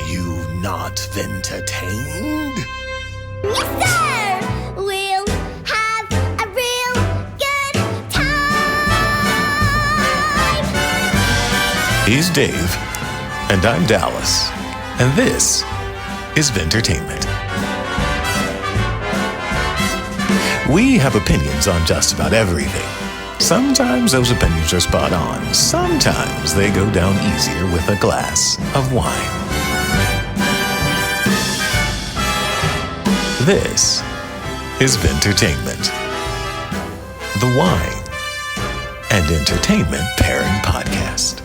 you not entertained? Yes, sir! We'll have a real good time! He's Dave, and I'm Dallas, and this is Vintertainment. We have opinions on just about everything. Sometimes those opinions are spot on. Sometimes they go down easier with a glass of wine. This is Vintertainment, the wine and entertainment pairing podcast.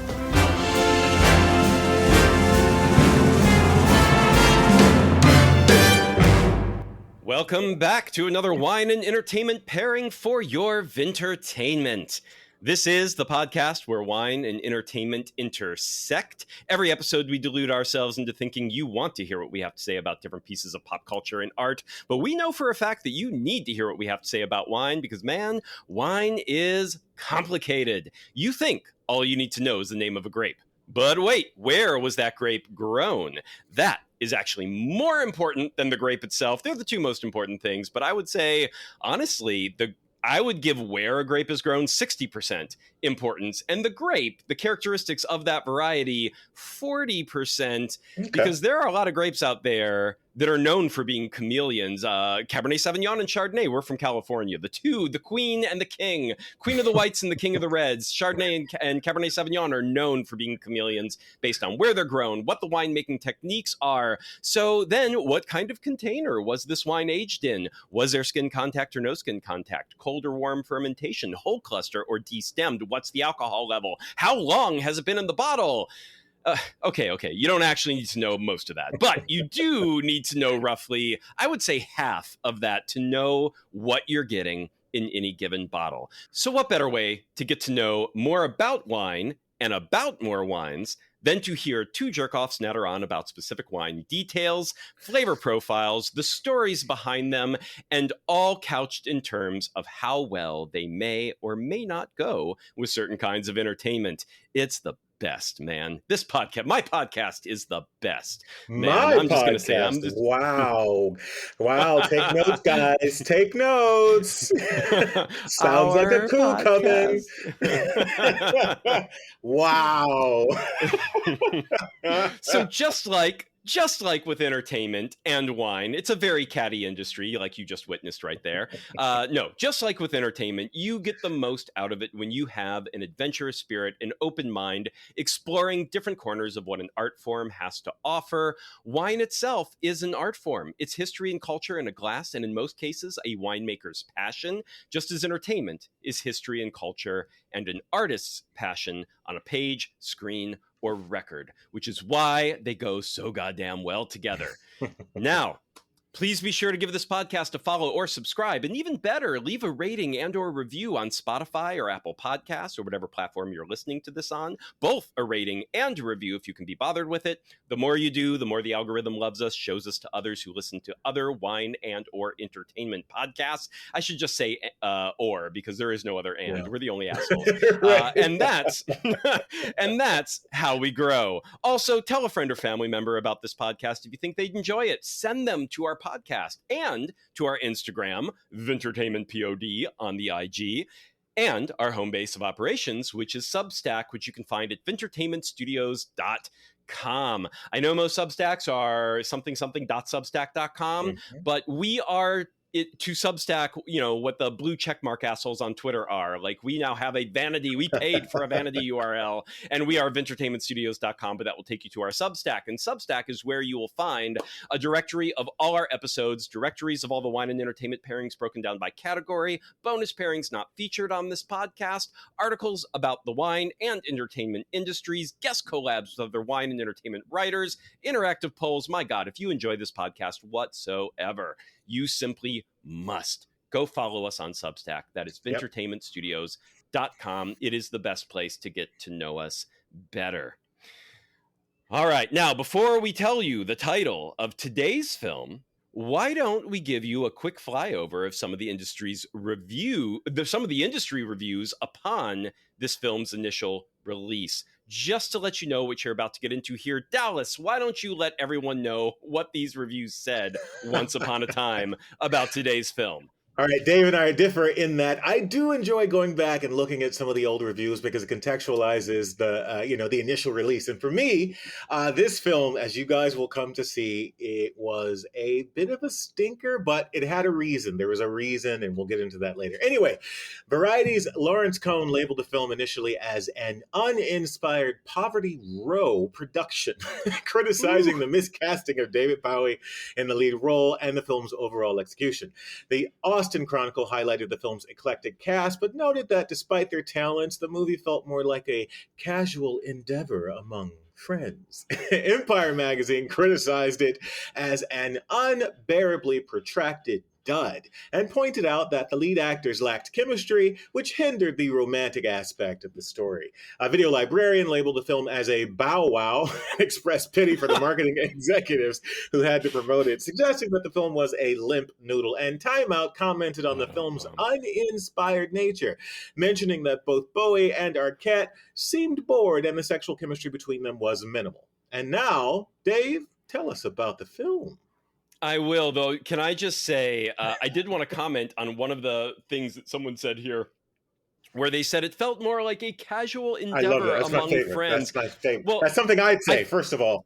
Welcome back to another wine and entertainment pairing for your Vintertainment. This is the podcast where wine and entertainment intersect. Every episode, we delude ourselves into thinking you want to hear what we have to say about different pieces of pop culture and art, but we know for a fact that you need to hear what we have to say about wine because, man, wine is complicated. You think all you need to know is the name of a grape. But wait, where was that grape grown? That is actually more important than the grape itself. They're the two most important things, but I would say, honestly, I would give where a grape is grown 60% importance, and the grape, the characteristics of that variety, 40%, because there are a lot of grapes out there that are known for being chameleons. Cabernet Sauvignon and Chardonnay, we're from California. The queen and the king, queen of the whites and the king of the reds. Chardonnay and Cabernet Sauvignon are known for being chameleons based on where they're grown, what the winemaking techniques are. So then what kind of container was this wine aged in? Was there skin contact or no skin contact? Cold or warm fermentation? Whole cluster or destemmed? What's the alcohol level? How long has it been in the bottle? Okay. You don't actually need to know most of that, but you do need to know roughly, I would say half of that to know what you're getting in any given bottle. So what better way to get to know more about wine and about more wines than to hear two jerk-offs natter on about specific wine details, flavor profiles, the stories behind them, and all couched in terms of how well they may or may not go with certain kinds of entertainment. It's the best, man. This podcast, my podcast, is the best. Man, I'm just gonna say, wow. Take notes, guys. Take notes. Sounds like a coup coming. Wow. So just like with entertainment and wine, it's a very catty industry, like you just witnessed right there. No, just like with entertainment, you get the most out of it when you have an adventurous spirit, an open mind, exploring different corners of what an art form has to offer. Wine itself is an art form. It's history and culture in a glass, and in most cases, a winemaker's passion, just as entertainment is history and culture and an artist's passion on a page, screen, or record, which is why they go so goddamn well together. Now, please be sure to give this podcast a follow or subscribe, and even better, leave a rating and or review on Spotify or Apple Podcasts or whatever platform you're listening to this on. Both a rating and a review if you can be bothered with it. The more you do, the more the algorithm loves us, shows us to others who listen to other wine and or entertainment podcasts. I should just say or, because there is no other and. Yeah. We're the only assholes. Right. And that's how we grow. Also, tell a friend or family member about this podcast if you think they'd enjoy it. Send them to our podcast and to our Instagram, VintertainmentPod on the IG, and our home base of operations, which is Substack, which you can find at vintertainmentstudios.com. I know most Substacks are something.substack.com, but we are to Substack, what the blue checkmark assholes on Twitter are. Like, we now have a vanity. We paid for a vanity URL, and we are vintertainmentstudios.com, but that will take you to our Substack. And Substack is where you will find a directory of all our episodes, directories of all the wine and entertainment pairings broken down by category, bonus pairings not featured on this podcast, articles about the wine and entertainment industries, guest collabs with other wine and entertainment writers, interactive polls. My God, if you enjoy this podcast whatsoever, you simply must go follow us on Substack. That is vintertainmentstudios.com. It is the best place to get to know us better. All right. Now, before we tell you the title of today's film, why don't we give you a quick flyover of some of the industry reviews upon this film's initial release, just to let you know what you're about to get into here. Dallas, why don't you let everyone know what these reviews said once upon a time about today's film? All right, Dave and I differ in that I do enjoy going back and looking at some of the old reviews because it contextualizes the initial release. And for me, this film, as you guys will come to see, it was a bit of a stinker, but it had a reason. There was a reason, and we'll get into that later. Anyway, Variety's Lawrence Cohn labeled the film initially as an uninspired Poverty Row production, criticizing the miscasting of David Bowie in the lead role and the film's overall execution. The Austin Chronicle highlighted the film's eclectic cast, but noted that despite their talents, the movie felt more like a casual endeavor among friends. Empire magazine criticized it as an unbearably protracted dud and pointed out that the lead actors lacked chemistry, which hindered the romantic aspect of the story. A video librarian labeled the film as a bow wow and expressed pity for the marketing executives who had to promote it, suggesting that the film was a limp noodle. And Time Out commented on the film's uninspired nature, mentioning that both Bowie and Arquette seemed bored and the sexual chemistry between them was minimal. And now, Dave, tell us about the film. I will, though. Can I just say, I did want to comment on one of the things that someone said here, where they said it felt more like a casual endeavor among friends. That's my favorite. Well, that's something I'd say, first of all.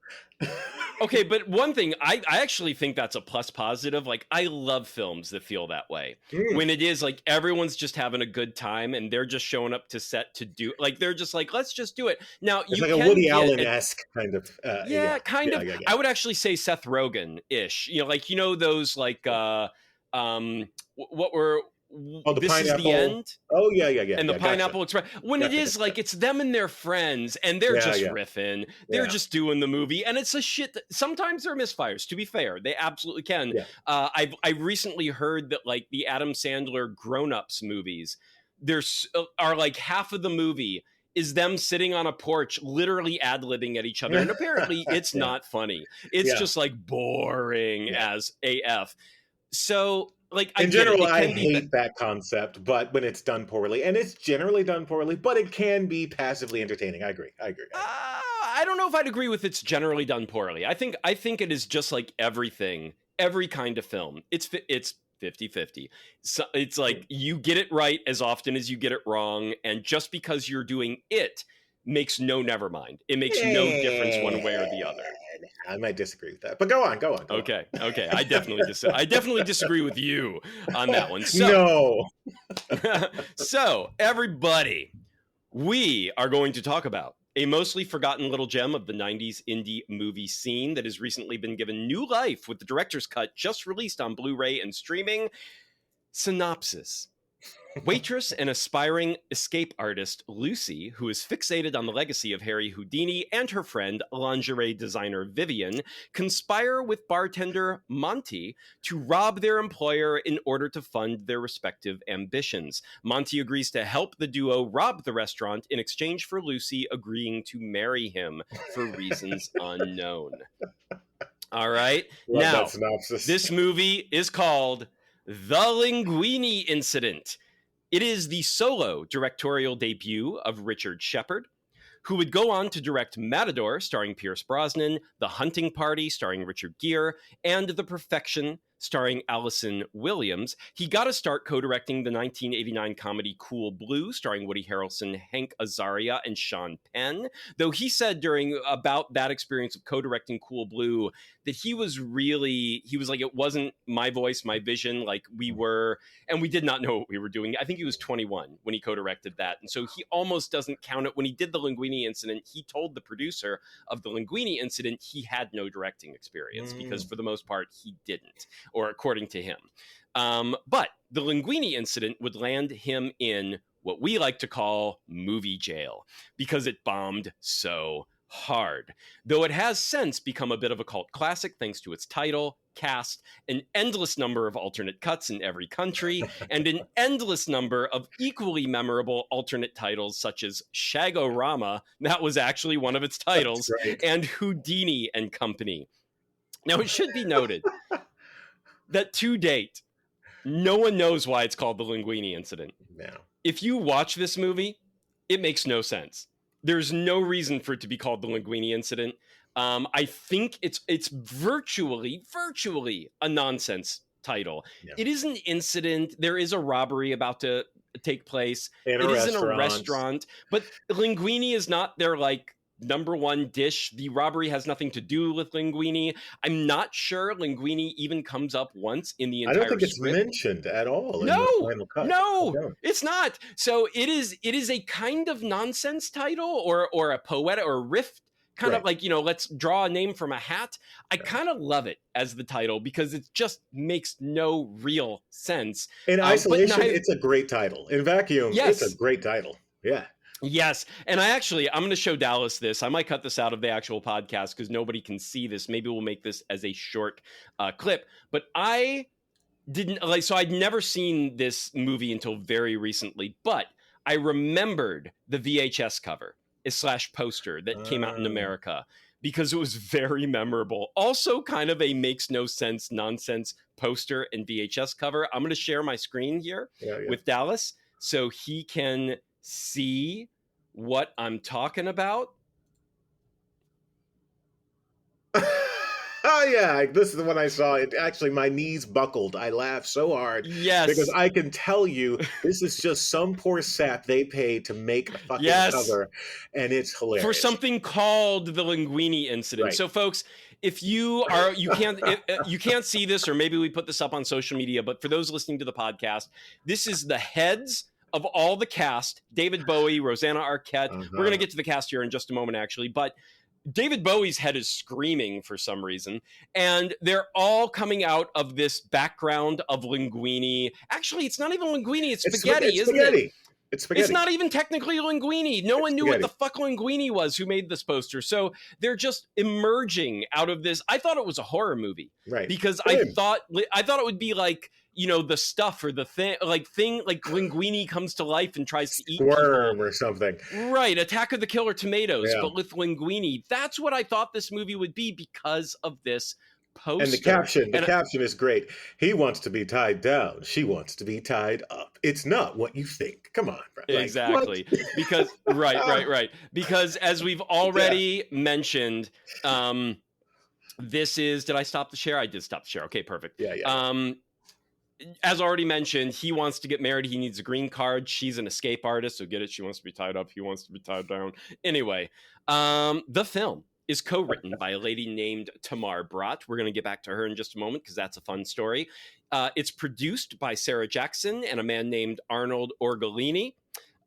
Okay, but one thing, I actually think that's a plus positive. Like, I love films that feel that way. When it is like everyone's just having a good time and they're just showing up to set to do, like, they're just like, let's just do it. Now, it's you like can a Woody Allen-esque kind of. Kind of. I would actually say Seth Rogen-ish. Those like, what were... This Pineapple. Is the End. Oh, yeah. And the Pineapple Express. When it is like, it's them and their friends, and they're just riffing. They're just doing the movie, and it's a shit. Sometimes they're misfires, to be fair. They absolutely can. Yeah. I recently heard that, like, the Adam Sandler Grown Ups movies, are like half of the movie is them sitting on a porch, literally ad-libbing at each other. And apparently it's not funny. It's just like boring as AF. So... Like, in general, I hate that concept, but when it's done poorly, and it's generally done poorly, but it can be passively entertaining. I agree. I don't know if I'd agree with it's generally done poorly. I think it is just like everything, every kind of film. It's 50-50. So it's like you get it right as often as you get it wrong, and just because you're doing it makes never mind. It makes no difference one way or the other. I might disagree with that, but go on. Okay. I definitely disagree with you on that one. So everybody, we are going to talk about a mostly forgotten little gem of the 90s indie movie scene that has recently been given new life with the director's cut just released on Blu-ray and streaming. Synopsis. Waitress and aspiring escape artist Lucy, who is fixated on the legacy of Harry Houdini, and her friend, lingerie designer Vivian, conspire with bartender Monty to rob their employer in order to fund their respective ambitions. Monty agrees to help the duo rob the restaurant in exchange for Lucy agreeing to marry him for reasons unknown. All right. Now, this movie is called The Linguini Incident. It is the solo directorial debut of Richard Shepard, who would go on to direct Matador, starring Pierce Brosnan, The Hunting Party, starring Richard Gere, and The Perfection, starring Allison Williams. He got a start co-directing the 1989 comedy Cool Blue, starring Woody Harrelson, Hank Azaria, and Sean Penn. Though he said about that experience of co-directing Cool Blue that he was like, it wasn't my voice, my vision. Like, we did not know what we were doing. I think he was 21 when he co-directed that. And so he almost doesn't count it. When he did The Linguini Incident, he told the producer of The Linguini Incident he had no directing experience because for the most part, he didn't, or according to him. But The Linguini Incident would land him in what we like to call movie jail because it bombed so hard. Though it has since become a bit of a cult classic thanks to its title, cast, an endless number of alternate cuts in every country, and an endless number of equally memorable alternate titles such as Shag-O-Rama, that was actually one of its titles, and Houdini and Company. Now, it should be noted that to date, no one knows why it's called the Linguini Incident. Yeah. If you watch this movie, it makes no sense. There's no reason for it to be called the Linguini Incident. I think it's virtually a nonsense title. Yeah. It is an incident. There is a robbery about to take place. In It a is in a restaurant. restaurant, but linguine is not their like number one dish. The robbery has nothing to do with linguine. I'm not sure linguine even comes up once in the I entire don't think it's script. mentioned at all in No, the final cut. no, No. it's not. So it is a kind of nonsense title or a poetic or riff, kind of Right. like, you know, let's draw a name from a hat. I kind of love it as the title because it just makes no real sense. In but isolation, neither- it's a great title. In vacuum, Yes. it's a great title. Yeah. Yes. And I'm going to show Dallas this. I might cut this out of the actual podcast because nobody can see this. Maybe we'll make this as a short clip. But I didn't like, so I'd never seen this movie until very recently, but I remembered the VHS cover / poster that came out in America because it was very memorable. Also kind of a makes no sense nonsense poster and VHS cover. I'm going to share my screen here with Dallas so he can see what I'm talking about. Oh yeah, this is the one I saw. It actually, my knees buckled. I laughed so hard. Yes. Because I can tell you, this is just some poor sap they paid to make a fucking cover, and it's hilarious. For something called the Linguini Incident. Right. So folks, if you can't see this, or maybe we put this up on social media, but for those listening to the podcast, this is the heads of all the cast: David Bowie, Rosanna Arquette. We're going to get to the cast here in just a moment, actually, but David Bowie's head is screaming for some reason, and they're all coming out of this background of linguine. Actually, it's not even linguine; it's spaghetti, isn't it? It's spaghetti. It's not even technically linguine. No one knew what the fuck linguine was who made this poster. So they're just emerging out of this. I thought it was a horror movie, right? Because I thought it would be like, you know, the stuff or the thing like linguine comes to life and tries to eat Squirm people. or something. Right, Attack of the Killer Tomatoes, Yeah. but with linguine. That's what I thought this movie would be because of this poster. And the caption is great. He wants to be tied down. She wants to be tied up. It's not what you think. Come on. Like, exactly. Because right. Because as we've already mentioned, this is, did I stop the share? I did stop the share. Okay, perfect. Yeah. As already mentioned, he wants to get married. He needs a green card. She's an escape artist. So get it. She wants to be tied up. He wants to be tied down. Anyway, the film is co-written by a lady named Tamar Bratt. We're going to get back to her in just a moment because that's a fun story. It's produced by Sarah Jackson and a man named Arnold Orgolini.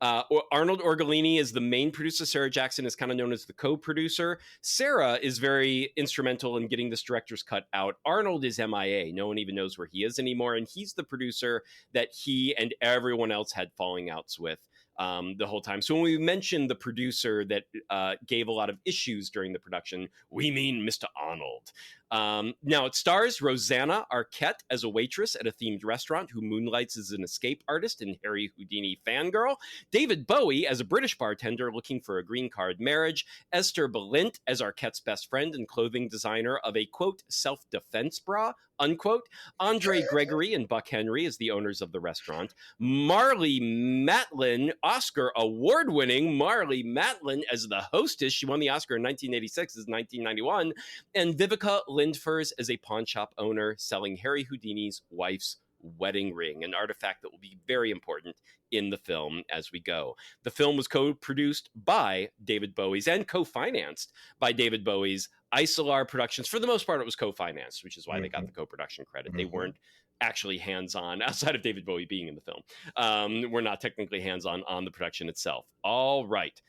Arnold Orgolini is the main producer. Sarah Jackson is kind of known as the co-producer. Sarah is very instrumental in getting this director's cut out. Arnold is MIA. No one even knows where he is anymore. And he's the producer that he and everyone else had falling outs with the whole time. So when we mentioned the producer that gave a lot of issues during the production, we mean Mr. Arnold. Now it stars Rosanna Arquette as a waitress at a themed restaurant who moonlights as an escape artist and Harry Houdini fangirl. David Bowie as a British bartender looking for a green card marriage. Ezster Balint as Arquette's best friend and clothing designer of a, quote, self-defense bra, unquote. Andre Gregory and Buck Henry as the owners of the restaurant. Marlee Matlin, Oscar award-winning Marlee Matlin as the hostess. She won the Oscar in 1986 as 1991. And Vivica Lindfors as a pawn shop owner selling Harry Houdini's wife's wedding ring, an artifact that will be very important in the film as we go. The film was co-produced by David Bowie's and co-financed by David Bowie's Isolar Productions. For the most part, it was co-financed, which is why they got the co-production credit. They weren't actually hands-on outside of David Bowie being in the film. We're not technically hands-on on the production itself. All right.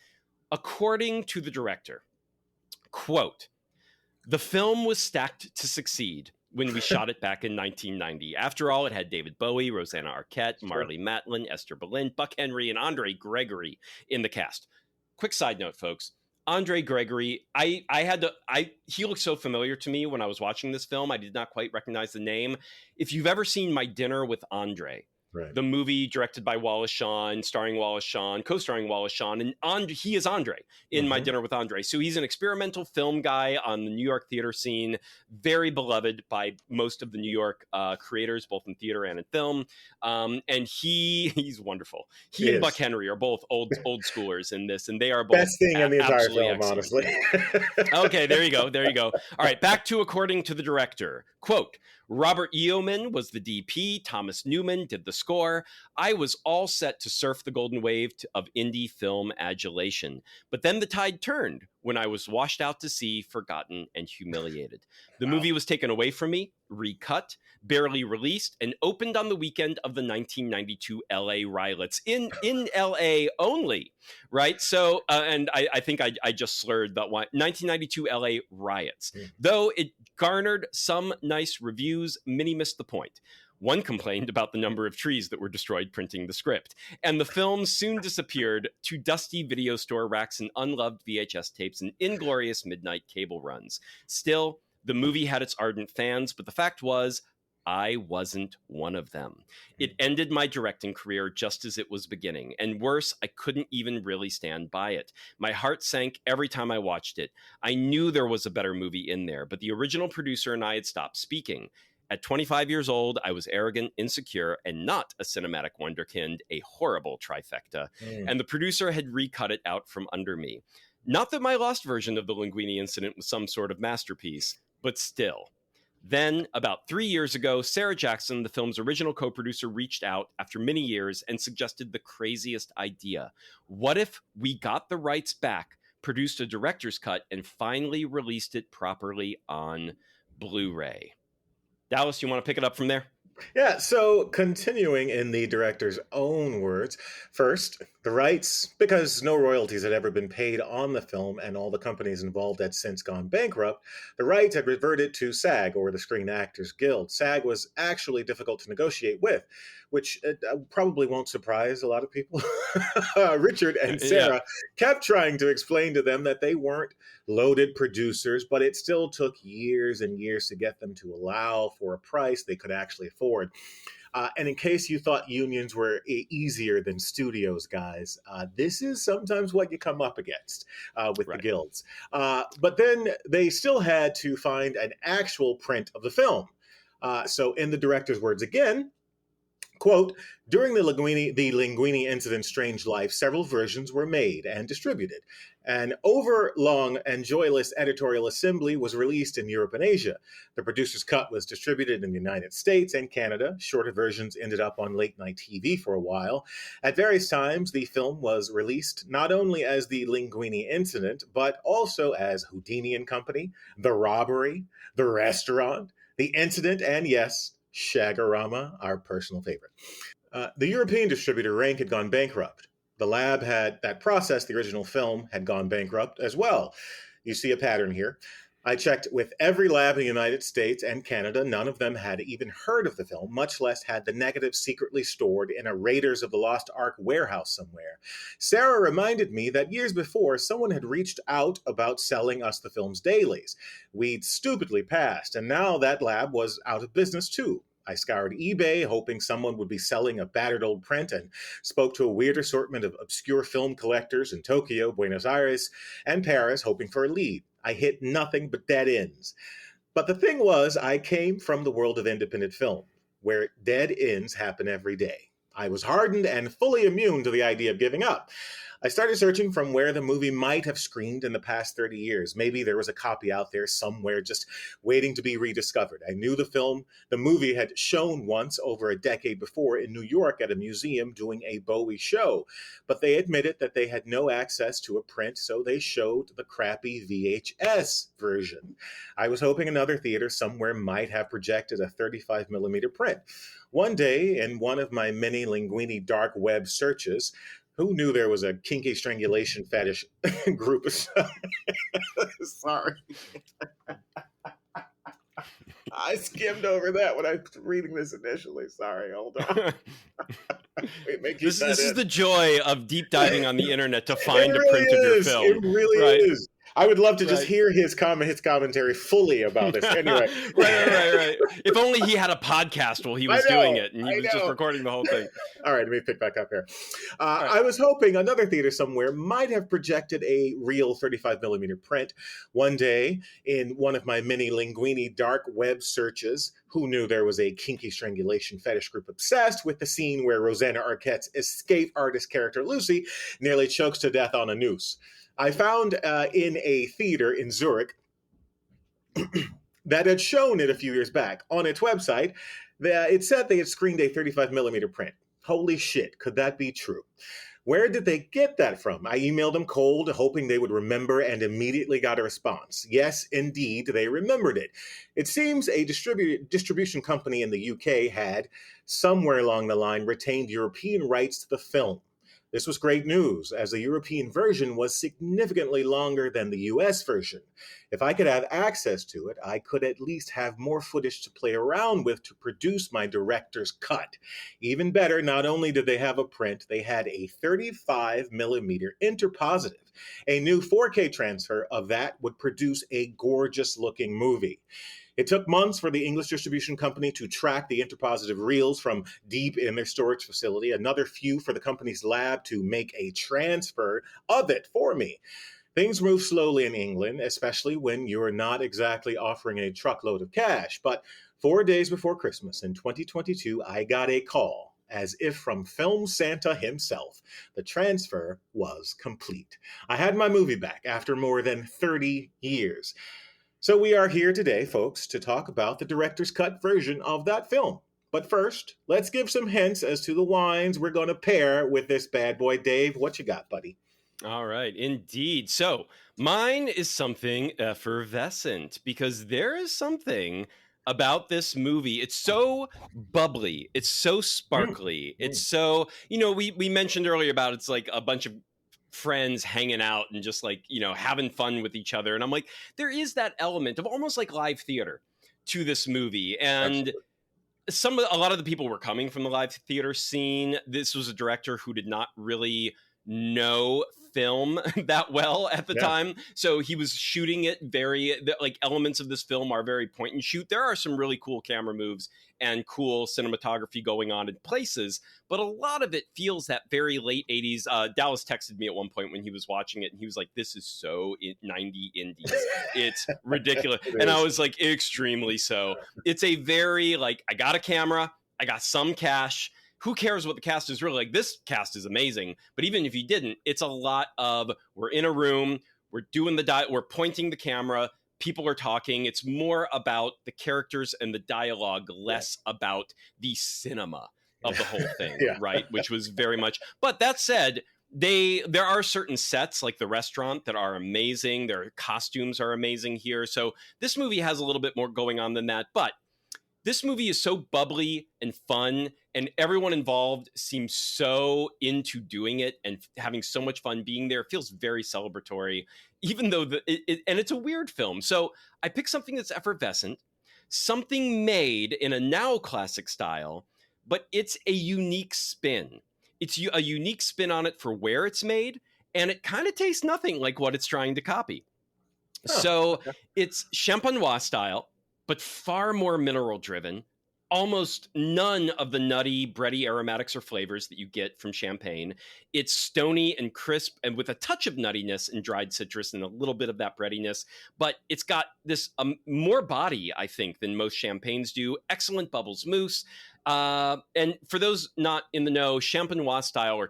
According to the director, quote, "The film was stacked to succeed when we shot it back in 1990. After all, it had David Bowie, Rosanna Arquette, Marlee Matlin, Ezster Balint, Buck Henry, and Andre Gregory in the cast." Quick side note, folks. Andre Gregory, he looked so familiar to me when I was watching this film. I did not quite recognize the name. If you've ever seen My Dinner with Andre, Right. the movie directed by Wallace Shawn, starring Wallace Shawn, co-starring Wallace Shawn, and he is Andre in My Dinner with Andre. So he's an experimental film guy on the New York theater scene, very beloved by most of the New York creators, both in theater and in film. And he's wonderful. He and Buck Henry are both old schoolers in this, and they are both best thing in the entire film, excellent. honestly. Okay, there you go. All right, back to according to the director. Quote, Robert Yeoman was the DP. Thomas Newman did the score. I was all set to surf the golden wave of indie film adulation. But then the tide turned when I was washed out to sea, forgotten and humiliated. The movie was taken away from me, recut, barely released, and opened on the weekend of the 1992 LA riots in LA only, right? So, and I think I just slurred that one. 1992 LA riots. Though it garnered some nice reviews, many missed the point. One complained about the number of trees that were destroyed printing the script, and the film soon disappeared to dusty video store racks and unloved VHS tapes and inglorious midnight cable runs. Still, the movie had its ardent fans, but the fact was, I wasn't one of them. It ended my directing career just as it was beginning, and worse, I couldn't even really stand by it. My heart sank every time I watched it. I knew there was a better movie in there, but the original producer and I had stopped speaking. At 25 years old, I was arrogant, insecure, and not a cinematic wonderkind, a horrible trifecta. And the producer had recut it out from under me. Not that my lost version of the Linguini Incident was some sort of masterpiece, but still. Then, about 3 years ago, Sarah Jackson, the film's original co-producer, reached out after many years and suggested the craziest idea. What if we got the rights back, produced a director's cut, and finally released it properly on Blu-ray? Dallas, you want to pick it up from there? Yeah, so continuing in the director's own words, first, the rights, because no royalties had ever been paid on the film and all the companies involved had since gone bankrupt, the rights had reverted to SAG, or the Screen Actors Guild. SAG was actually difficult to negotiate with, which probably won't surprise a lot of people. Richard and Sarah kept trying to explain to them that they weren't loaded producers, but it still took years and years to get them to allow for a price they could actually afford. And in case you thought unions were easier than studios, guys, this is sometimes what you come up against with the guilds. But then they still had to find an actual print of the film. So in the director's words again, quote, during the Linguini Incident Strange Life, several versions were made and distributed. An overlong and joyless editorial assembly was released in Europe and Asia. The producer's cut was distributed in the United States and Canada. Shorter versions ended up on late-night TV for a while. At various times, the film was released not only as the Linguini Incident, but also as Houdini Company, The Robbery, The Restaurant, The Incident, and yes, Shag-O-Rama, our personal favorite. The European distributor Rank had gone bankrupt. The lab that processed the original film had gone bankrupt as well. You see a pattern here. I checked with every lab in the United States and Canada. None of them had even heard of the film, much less had the negatives secretly stored in a Raiders of the Lost Ark warehouse somewhere. Sarah reminded me that years before, someone had reached out about selling us the film's dailies. We'd stupidly passed, and now that lab was out of business too. I scoured eBay, hoping someone would be selling a battered old print, and spoke to a weird assortment of obscure film collectors in Tokyo, Buenos Aires, and Paris, hoping for a lead. I hit nothing but dead ends. But the thing was, I came from the world of independent film, where dead ends happen every day. I was hardened and fully immune to the idea of giving up. I started searching from where the movie might have screened in the past 30 years. Maybe there was a copy out there somewhere just waiting to be rediscovered. I knew the movie had shown once over a decade before in New York at a museum doing a Bowie show, but they admitted that they had no access to a print, so they showed the crappy VHS version. I was hoping another theater somewhere might have projected a 35mm print. One day, in one of my many Linguini dark web searches, who knew there was a kinky strangulation fetish group? Sorry. I skimmed over that when I was reading this initially. Sorry, hold on. This is the joy of deep diving on the internet to find a print of your film. It really is. I would love to just hear his commentary fully about this. Anyway, right. If only he had a podcast while he was doing it, and he was just recording the whole thing. All right, let me pick back up here. I was hoping another theater somewhere might have projected a real 35 millimeter print. One day, in one of my many Linguini dark web searches, who knew there was a kinky strangulation fetish group obsessed with the scene where Rosanna Arquette's escape artist character Lucy nearly chokes to death on a noose. I found in a theater in Zurich that had shown it a few years back. On its website, it said they had screened a 35 millimeter print. Holy shit, could that be true? Where did they get that from? I emailed them cold, hoping they would remember, and immediately got a response. Yes, indeed, they remembered it. It seems a distribution company in the UK had, somewhere along the line, retained European rights to the film. This was great news, as the European version was significantly longer than the US version. If I could have access to it, I could at least have more footage to play around with to produce my director's cut. Even better, not only did they have a print, they had a 35 millimeter interpositive. A new 4K transfer of that would produce a gorgeous looking movie. It took months for the English distribution company to track the interpositive reels from deep in their storage facility, another few for the company's lab to make a transfer of it for me. Things move slowly in England, especially when you're not exactly offering a truckload of cash. But 4 days before Christmas in 2022, I got a call, as if from Film Santa himself. The transfer was complete. I had my movie back after more than 30 years. So we are here today, folks, to talk about the director's cut version of that film. But first, let's give some hints as to the wines we're going to pair with this bad boy. Dave, what you got, buddy? All right, indeed. So mine is something effervescent, because there is something about this movie. It's so bubbly. It's so sparkly. It's so, we mentioned earlier about it's like a bunch of friends hanging out and just like, having fun with each other. And I'm like, there is that element of almost like live theater to this movie. And a lot of the people were coming from the live theater scene. This was a director who did not really know film that well at the time. So he was shooting it like elements of this film are very point and shoot. There are some really cool camera moves and cool cinematography going on in places, but a lot of it feels that very late 80s. Dallas texted me at one point when he was watching it, and he was like, this is so 90 indies. It's ridiculous. And I was like, extremely so. It's a very like, I got a camera, I got some cash. Who cares what the cast is really like? This cast is amazing. But even if you didn't, it's a lot of, we're in a room, we're doing we're pointing the camera, people are talking. It's more about the characters and the dialogue, less about the cinema of the whole thing, right? Which was very much. But that said, there are certain sets like the restaurant that are amazing. Their costumes are amazing here. So this movie has a little bit more going on than that. But this movie is so bubbly and fun, and everyone involved seems so into doing it and having so much fun being there. It feels very celebratory, even though and it's a weird film. So I picked something that's effervescent, something made in a now classic style, but it's a unique spin. It's a unique spin on it for where it's made, and it kind of tastes nothing like what it's trying to copy. It's champenois style, but far more mineral driven. Almost none of the nutty, bready aromatics or flavors that you get from champagne. It's stony and crisp, and with a touch of nuttiness and dried citrus and a little bit of that breadiness. But it's got this more body, I think, than most champagnes do. Excellent bubbles mousse. And for those not in the know, champenois style or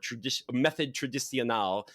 method traditionnel,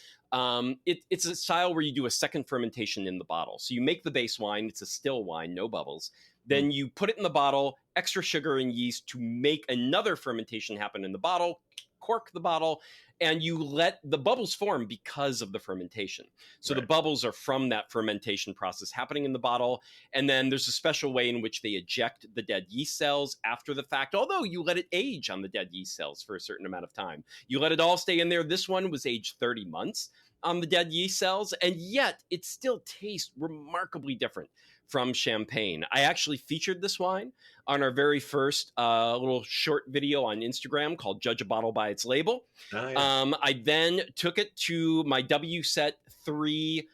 it's a style where you do a second fermentation in the bottle. So you make the base wine. It's a still wine, no bubbles. Then you put it in the bottle, extra sugar and yeast to make another fermentation happen in the bottle, cork the bottle, and you let the bubbles form because of the fermentation. So the bubbles are from that fermentation process happening in the bottle. And then there's a special way in which they eject the dead yeast cells after the fact, although you let it age on the dead yeast cells for a certain amount of time. You let it all stay in there. This one was aged 30 months on the dead yeast cells, and yet it still tastes remarkably different from champagne. I actually featured this wine on our very first little short video on Instagram called Judge a Bottle by Its Label. I then took it to my WSET 3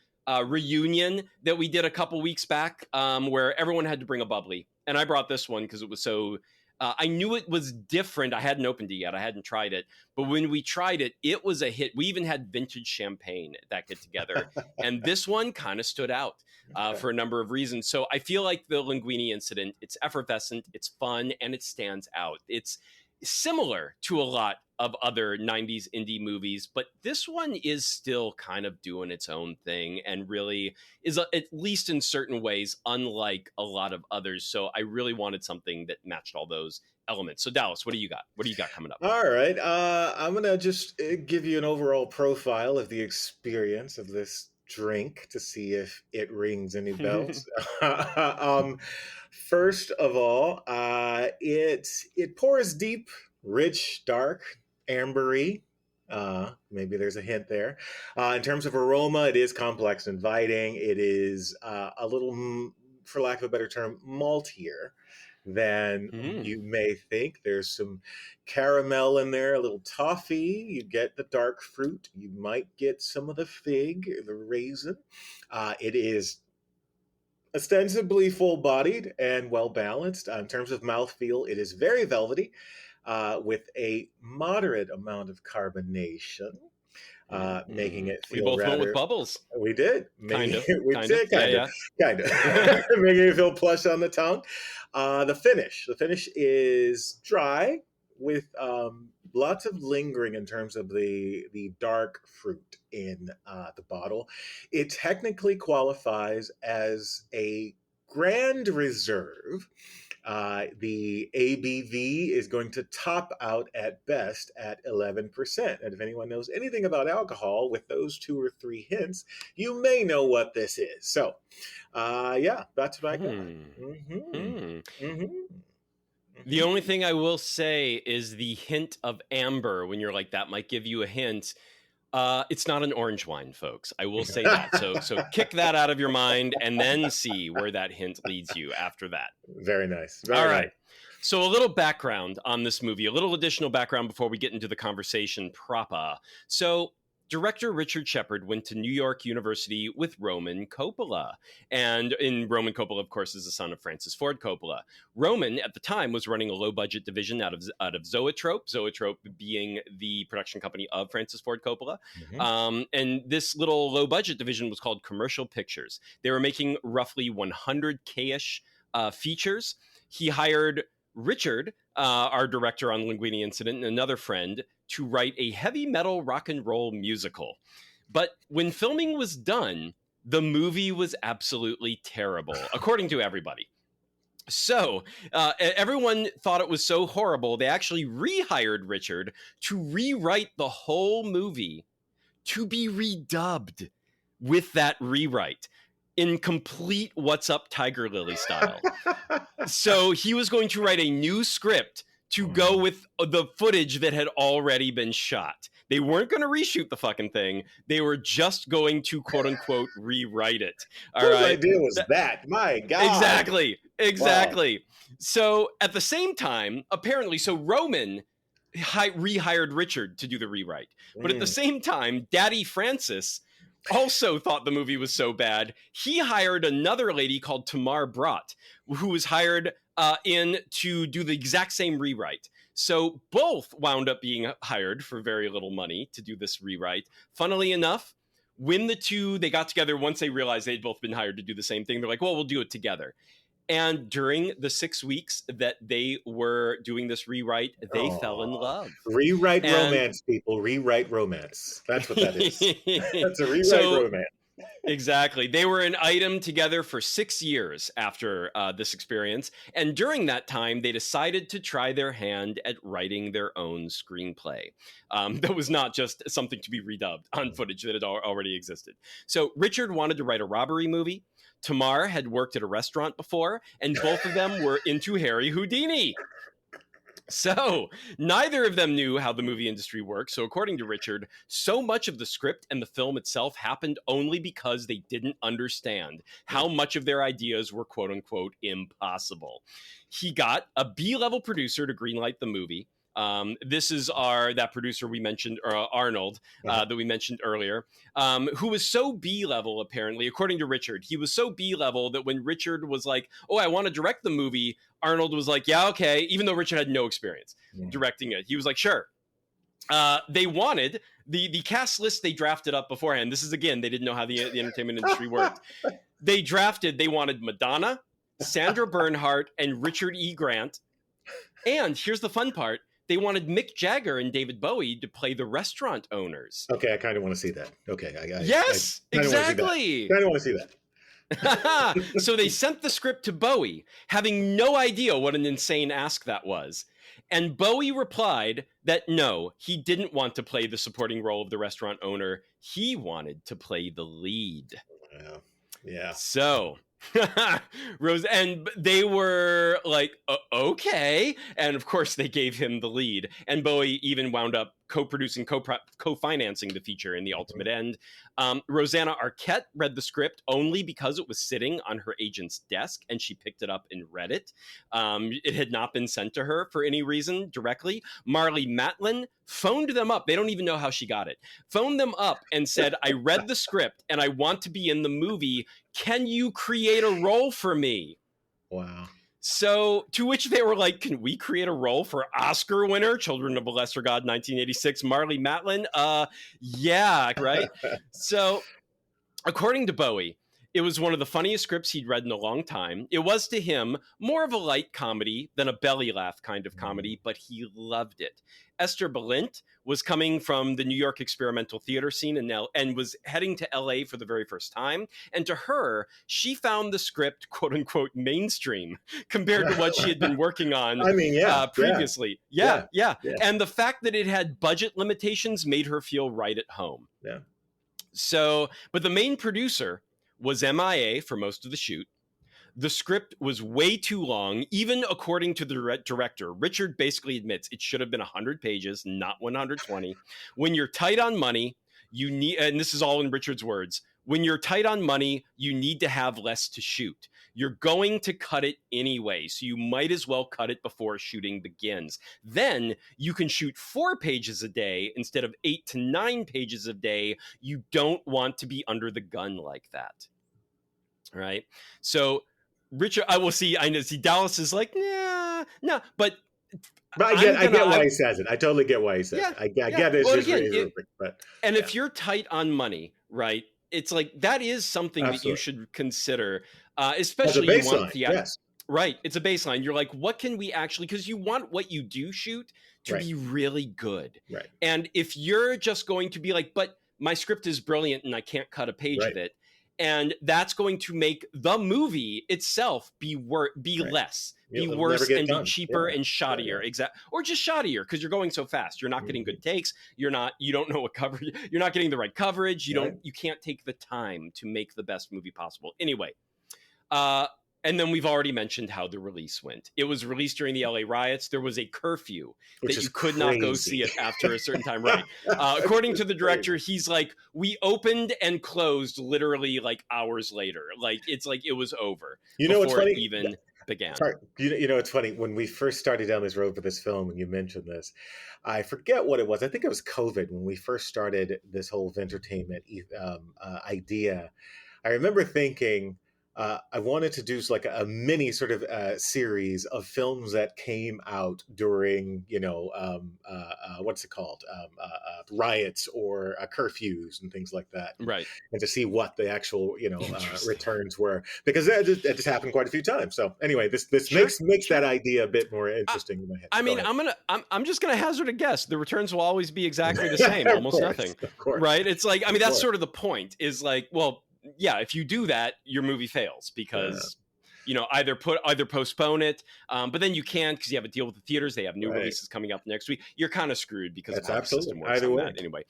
reunion that we did a couple weeks back, where everyone had to bring a bubbly, and I brought this one because it was so. I knew it was different. I hadn't opened it yet. I hadn't tried it. But when we tried it, it was a hit. We even had vintage champagne at that get together. And this one kind of stood out for a number of reasons. So I feel like the Linguini Incident, it's effervescent, it's fun, and it stands out. It's similar to a lot of other 90s indie movies, but this one is still kind of doing its own thing and really is, at least in certain ways, unlike a lot of others. So I really wanted something that matched all those elements. So Dallas, what do you got? What do you got coming up? All right. I'm going to just give you an overall profile of the experience of this drink to see if it rings any bells. First of all, it pours deep, rich, dark, ambery. Maybe there's a hint there. In terms of aroma, it is complex, inviting. It is a little, for lack of a better term, maltier than you may think. There's some caramel in there, a little toffee. You get the dark fruit. You might get some of the fig, the raisin. It is ostensibly full-bodied and well-balanced. In terms of mouthfeel, it is very velvety, with a moderate amount of carbonation, making it feel we both rather... went with bubbles. We did. Kind of. Kind of. Making it feel plush on the tongue. The finish is dry with lots of lingering in terms of the dark fruit in the bottle. It technically qualifies as a Grand Reserve. The ABV is going to top out at best at 11%. And if anyone knows anything about alcohol, with those 2 or 3 hints, you may know what this is. So, yeah, that's what I got. The only thing I will say is the hint of amber, when you're like, that might give you a hint. It's not an orange wine, folks. I will say that. So kick that out of your mind and then see where that hint leads you after that. Very nice. All right. So a little background on this movie, a little additional background before we get into the conversation proper. So director Richard Shepard went to New York University with Roman Coppola. And Roman Coppola, of course, is the son of Francis Ford Coppola. Roman, at the time, was running a low-budget division out of Zoetrope, Zoetrope being the production company of Francis Ford Coppola. And this little low-budget division was called Commercial Pictures. They were making roughly 100K-ish features. He hired Richard, our director on Linguini Incident, and another friend, to write a heavy metal rock and roll musical. But when filming was done, the movie was absolutely terrible, according to everybody. So everyone thought it was so horrible, they actually rehired Richard to rewrite the whole movie to be redubbed with that rewrite in complete What's Up Tiger Lily style. So he was going to write a new script to go with the footage that had already been shot. They weren't going to reshoot the fucking thing. They were just going to, quote unquote, rewrite it. Whose idea was that? My God. Exactly. Wow. So at the same time, apparently, Roman rehired Richard to do the rewrite. But at the same time, Daddy Francis also thought the movie was so bad, he hired another lady called Tamar Brott, who was hired in to do the exact same rewrite. So both wound up being hired for very little money to do this rewrite. Funnily enough, when they got together, once they realized they'd both been hired to do the same thing, they're like, well, we'll do it together. And during the 6 weeks that they were doing this rewrite, they fell in love. Rewrite romance, people. Rewrite romance. That's what that is. That's a rewrite romance. Exactly. They were an item together for 6 years after this experience. And during that time, they decided to try their hand at writing their own screenplay. That was not just something to be redubbed on footage that had already existed. So Richard wanted to write a robbery movie. Tamar had worked at a restaurant before, and both of them were into Harry Houdini. So neither of them knew how the movie industry works. So according to Richard, so much of the script and the film itself happened only because they didn't understand how much of their ideas were, quote unquote, impossible. He got a B-level producer to greenlight the movie. This is that producer we mentioned, Arnold, that we mentioned earlier, who was so B-level, apparently, according to Richard. He was so B-level that when Richard was like, oh, I want to direct the movie, Arnold was like, yeah, okay, even though Richard had no experience directing it. He was like, sure. They wanted the cast list they drafted up beforehand. This is, again, they didn't know how the entertainment industry worked. They wanted Madonna, Sandra Bernhardt, and Richard E. Grant. And here's the fun part. They wanted Mick Jagger and David Bowie to play the restaurant owners. Okay, I kind of want to see that. Okay. Yes, exactly. I don't want to see that. So they sent the script to Bowie, having no idea what an insane ask that was. And Bowie replied that no, he didn't want to play the supporting role of the restaurant owner. He wanted to play the lead. Yeah. So Rose, and they were like, okay. And of course they gave him the lead. And Bowie even wound up co-producing, co-financing the feature in the ultimate end. Rosanna Arquette read the script only because it was sitting on her agent's desk and she picked it up and read it. It had not been sent to her for any reason directly. Marlee Matlin phoned them up. They don't even know how she got it. Phoned them up and said, I read the script and I want to be in the movie. Can you create a role for me? Wow. So, to which they were like, can we create a role for Oscar winner, Children of a Lesser God, 1986, Marlee Matlin? Yeah, right? So, according to Bowie, it was one of the funniest scripts he'd read in a long time. It was, to him, more of a light comedy than a belly laugh kind of comedy, but he loved it. Ezster Balint was coming from the New York experimental theater scene and was heading to LA for the very first time. And to her, she found the script, quote unquote, mainstream compared to what she had been working on previously. Yeah. And the fact that it had budget limitations made her feel right at home. Yeah. So, but the main producer was MIA for most of the shoot. The script was way too long, even according to the director. Richard basically admits it should have been 100 pages, not 120. When you're tight on money, you need, and this is all in Richard's words, when you're tight on money, you need to have less to shoot. You're going to cut it anyway, so you might as well cut it before shooting begins. Then you can shoot 4 pages a day instead of 8 to 9 pages a day. You don't want to be under the gun like that. All right? So Richard, I know Dallas is like, no, but I get why he says it. I totally get why he says it. I get it. Well, again, if you're tight on money, right? It's like that is something that you should consider, especially you want right? It's a baseline. You're like, what can we actually? Because you want what you do shoot to be really good, right? And if you're just going to be like, but my script is brilliant and I can't cut a page of it. And that's going to make the movie itself be less, be worse, and be cheaper and shoddier. Exactly, or just shoddier because you're going so fast. You're not getting good takes. You don't know what coverage. You're not getting the right coverage. You can't take the time to make the best movie possible. Anyway, and then we've already mentioned how the release went. It was released during the LA riots. There was a curfew that you could not go see it after a certain time. Right. According to the director, he's like, we opened and closed literally like hours later. Like, it's like it was over before it even began. Sorry. You know, it's funny. When we first started down this road for this film, and you mentioned this, I forget what it was. I think it was COVID when we first started this whole entertainment idea. I remember thinking, I wanted to do like a mini sort of series of films that came out during, what's it called? Riots or curfews and things like that. Right. And to see what the actual, returns were, because that just happened quite a few times. So anyway, this makes that idea a bit more interesting in my head. I mean, I'm just going to hazard a guess. The returns will always be exactly the same, almost nothing. Of course. Right. It's like, I mean, that's sort of the point is like, well, yeah, if you do that, your movie fails because, either postpone it, but then you can't because you have a deal with the theaters. They have new releases coming up next week. You're kind of screwed because of how the system works on that.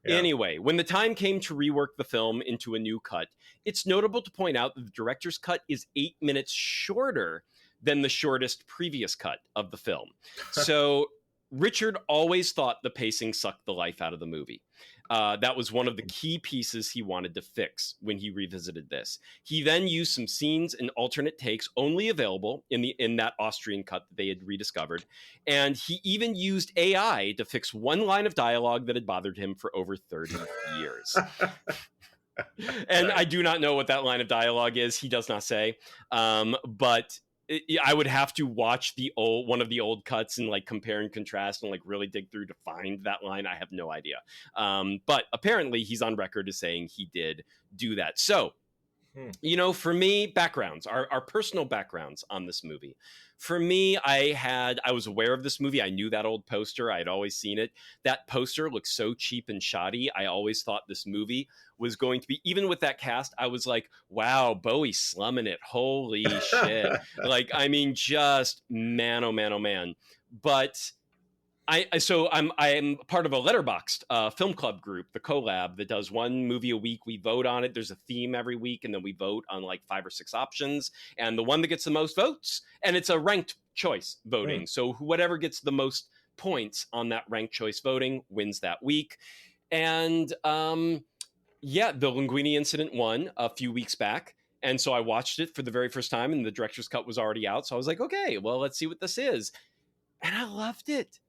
Anyway, when the time came to rework the film into a new cut, it's notable to point out that the director's cut is 8 minutes shorter than the shortest previous cut of the film. So Richard always thought the pacing sucked the life out of the movie. That was one of the key pieces he wanted to fix when he revisited this. He then used some scenes and alternate takes only available in that Austrian cut that they had rediscovered. And he even used AI to fix one line of dialogue that had bothered him for over 30 years. And I do not know what that line of dialogue is. He does not say. But I would have to watch one of the old cuts and like compare and contrast and like really dig through to find that line. I have no idea. But apparently he's on record as saying he did do that. So, for me, backgrounds, our personal backgrounds on this movie. For me, I was aware of this movie. I knew that old poster. I had always seen it. That poster looked so cheap and shoddy. I always thought this movie was going to be, even with that cast, I was like, wow, Bowie slumming it. Holy shit. Like, I mean, just man, oh man, oh man. But I'm part of a Letterboxd film club group, the Collab, that does one movie a week. We vote on it. There's a theme every week, and then we vote on like 5 or 6 options. And the one that gets the most votes, and it's a ranked choice voting. So whatever gets the most points on that ranked choice voting wins that week. And the Linguini Incident won a few weeks back. And so I watched it for the very first time, and the director's cut was already out. So I was like, okay, well, let's see what this is. And I loved it.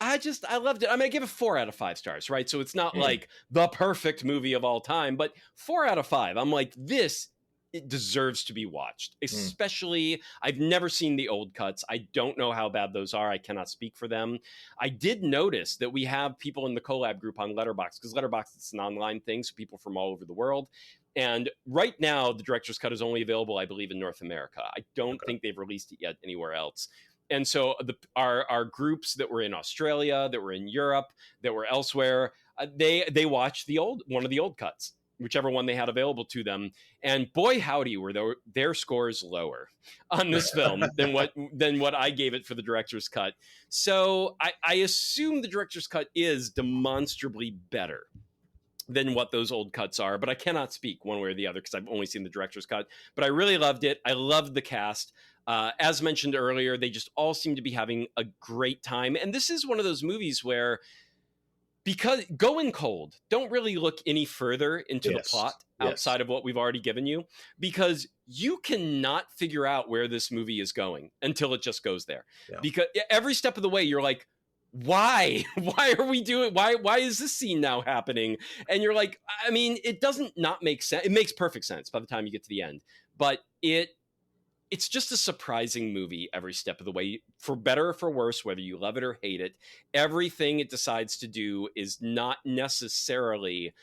I loved it. I mean, I give it 4 out of 5 stars, right? So it's not like the perfect movie of all time, but 4 out of 5. I'm like, it deserves to be watched. Especially, I've never seen the old cuts. I don't know how bad those are. I cannot speak for them. I did notice that we have people in the collab group on Letterboxd, because Letterboxd is an online thing, so people from all over the world. And right now, the director's cut is only available, I believe, in North America. I don't think they've released it yet anywhere else. And so our groups that were in Australia, that were in Europe, that were elsewhere, they watched one of the old cuts, whichever one they had available to them. And boy, howdy, were their scores lower on this film than what I gave it for the director's cut. So I assume the director's cut is demonstrably better than what those old cuts are, but I cannot speak one way or the other because I've only seen the director's cut. But I really loved it. I loved the cast. As mentioned earlier, they just all seem to be having a great time. And this is one of those movies where, because go in cold, don't really look any further into the plot outside of what we've already given you, because you cannot figure out where this movie is going until it just goes there. Yeah. Because every step of the way, you're like, why are we doing, why is this scene now happening? And you're like, I mean, it doesn't not make sense. It makes perfect sense by the time you get to the end, but it's just a surprising movie every step of the way, for better or for worse, whether you love it or hate it. Everything it decides to do is not necessarily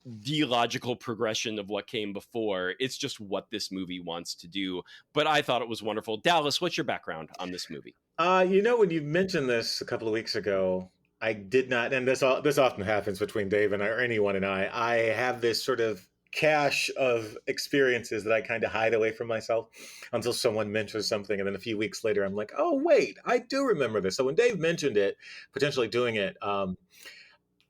the logical progression of what came before. It's just what this movie wants to do. But I thought it was wonderful. Dallas, what's your background on this movie? When you mentioned this a couple of weeks ago, I did not, and this often happens between Dave and I, or anyone and I have this sort of cache of experiences that I kind of hide away from myself until someone mentions something, and then a few weeks later I'm like, oh wait, I do remember this. So when Dave mentioned it, potentially doing it,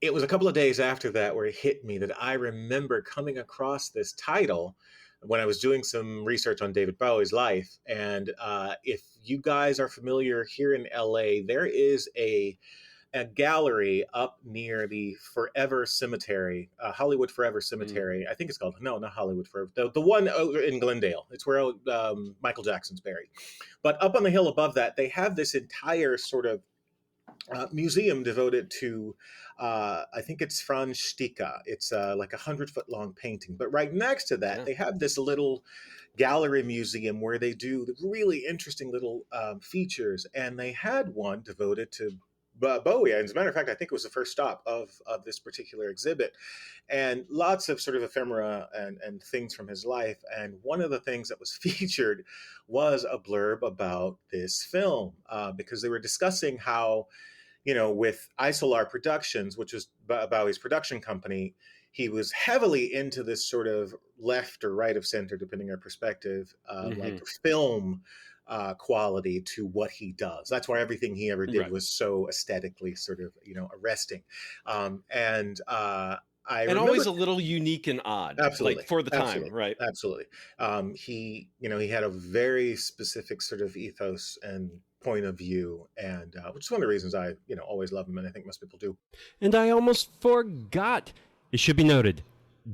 it was a couple of days after that where it hit me that I remember coming across this title when I was doing some research on David Bowie's life. And if you guys are familiar here in LA, there is a gallery up near the Forever Cemetery, Hollywood Forever Cemetery. I think it's called, no, not Hollywood Forever, the one in Glendale. It's where Michael Jackson's buried. But up on the hill above that, they have this entire sort of museum devoted to, I think it's Franz Stika. It's like 100-foot long painting. But right next to that, they have this little gallery museum where they do really interesting little features. And they had one devoted to Bowie. As a matter of fact, I think it was the first stop of this particular exhibit, and lots of sort of ephemera and things from his life. And one of the things that was featured was a blurb about this film, because they were discussing how, with Isolar Productions, which was Bowie's production company, he was heavily into this sort of left or right of center, depending on perspective, like film quality to what he does. That's why everything he ever did was so aesthetically sort of, arresting. I and remember always a little unique and odd, absolutely like for the time, absolutely right? absolutely. He he had a very specific sort of ethos and point of view, and which is one of the reasons I always love him, and I think most people do. And I almost forgot. It should be noted,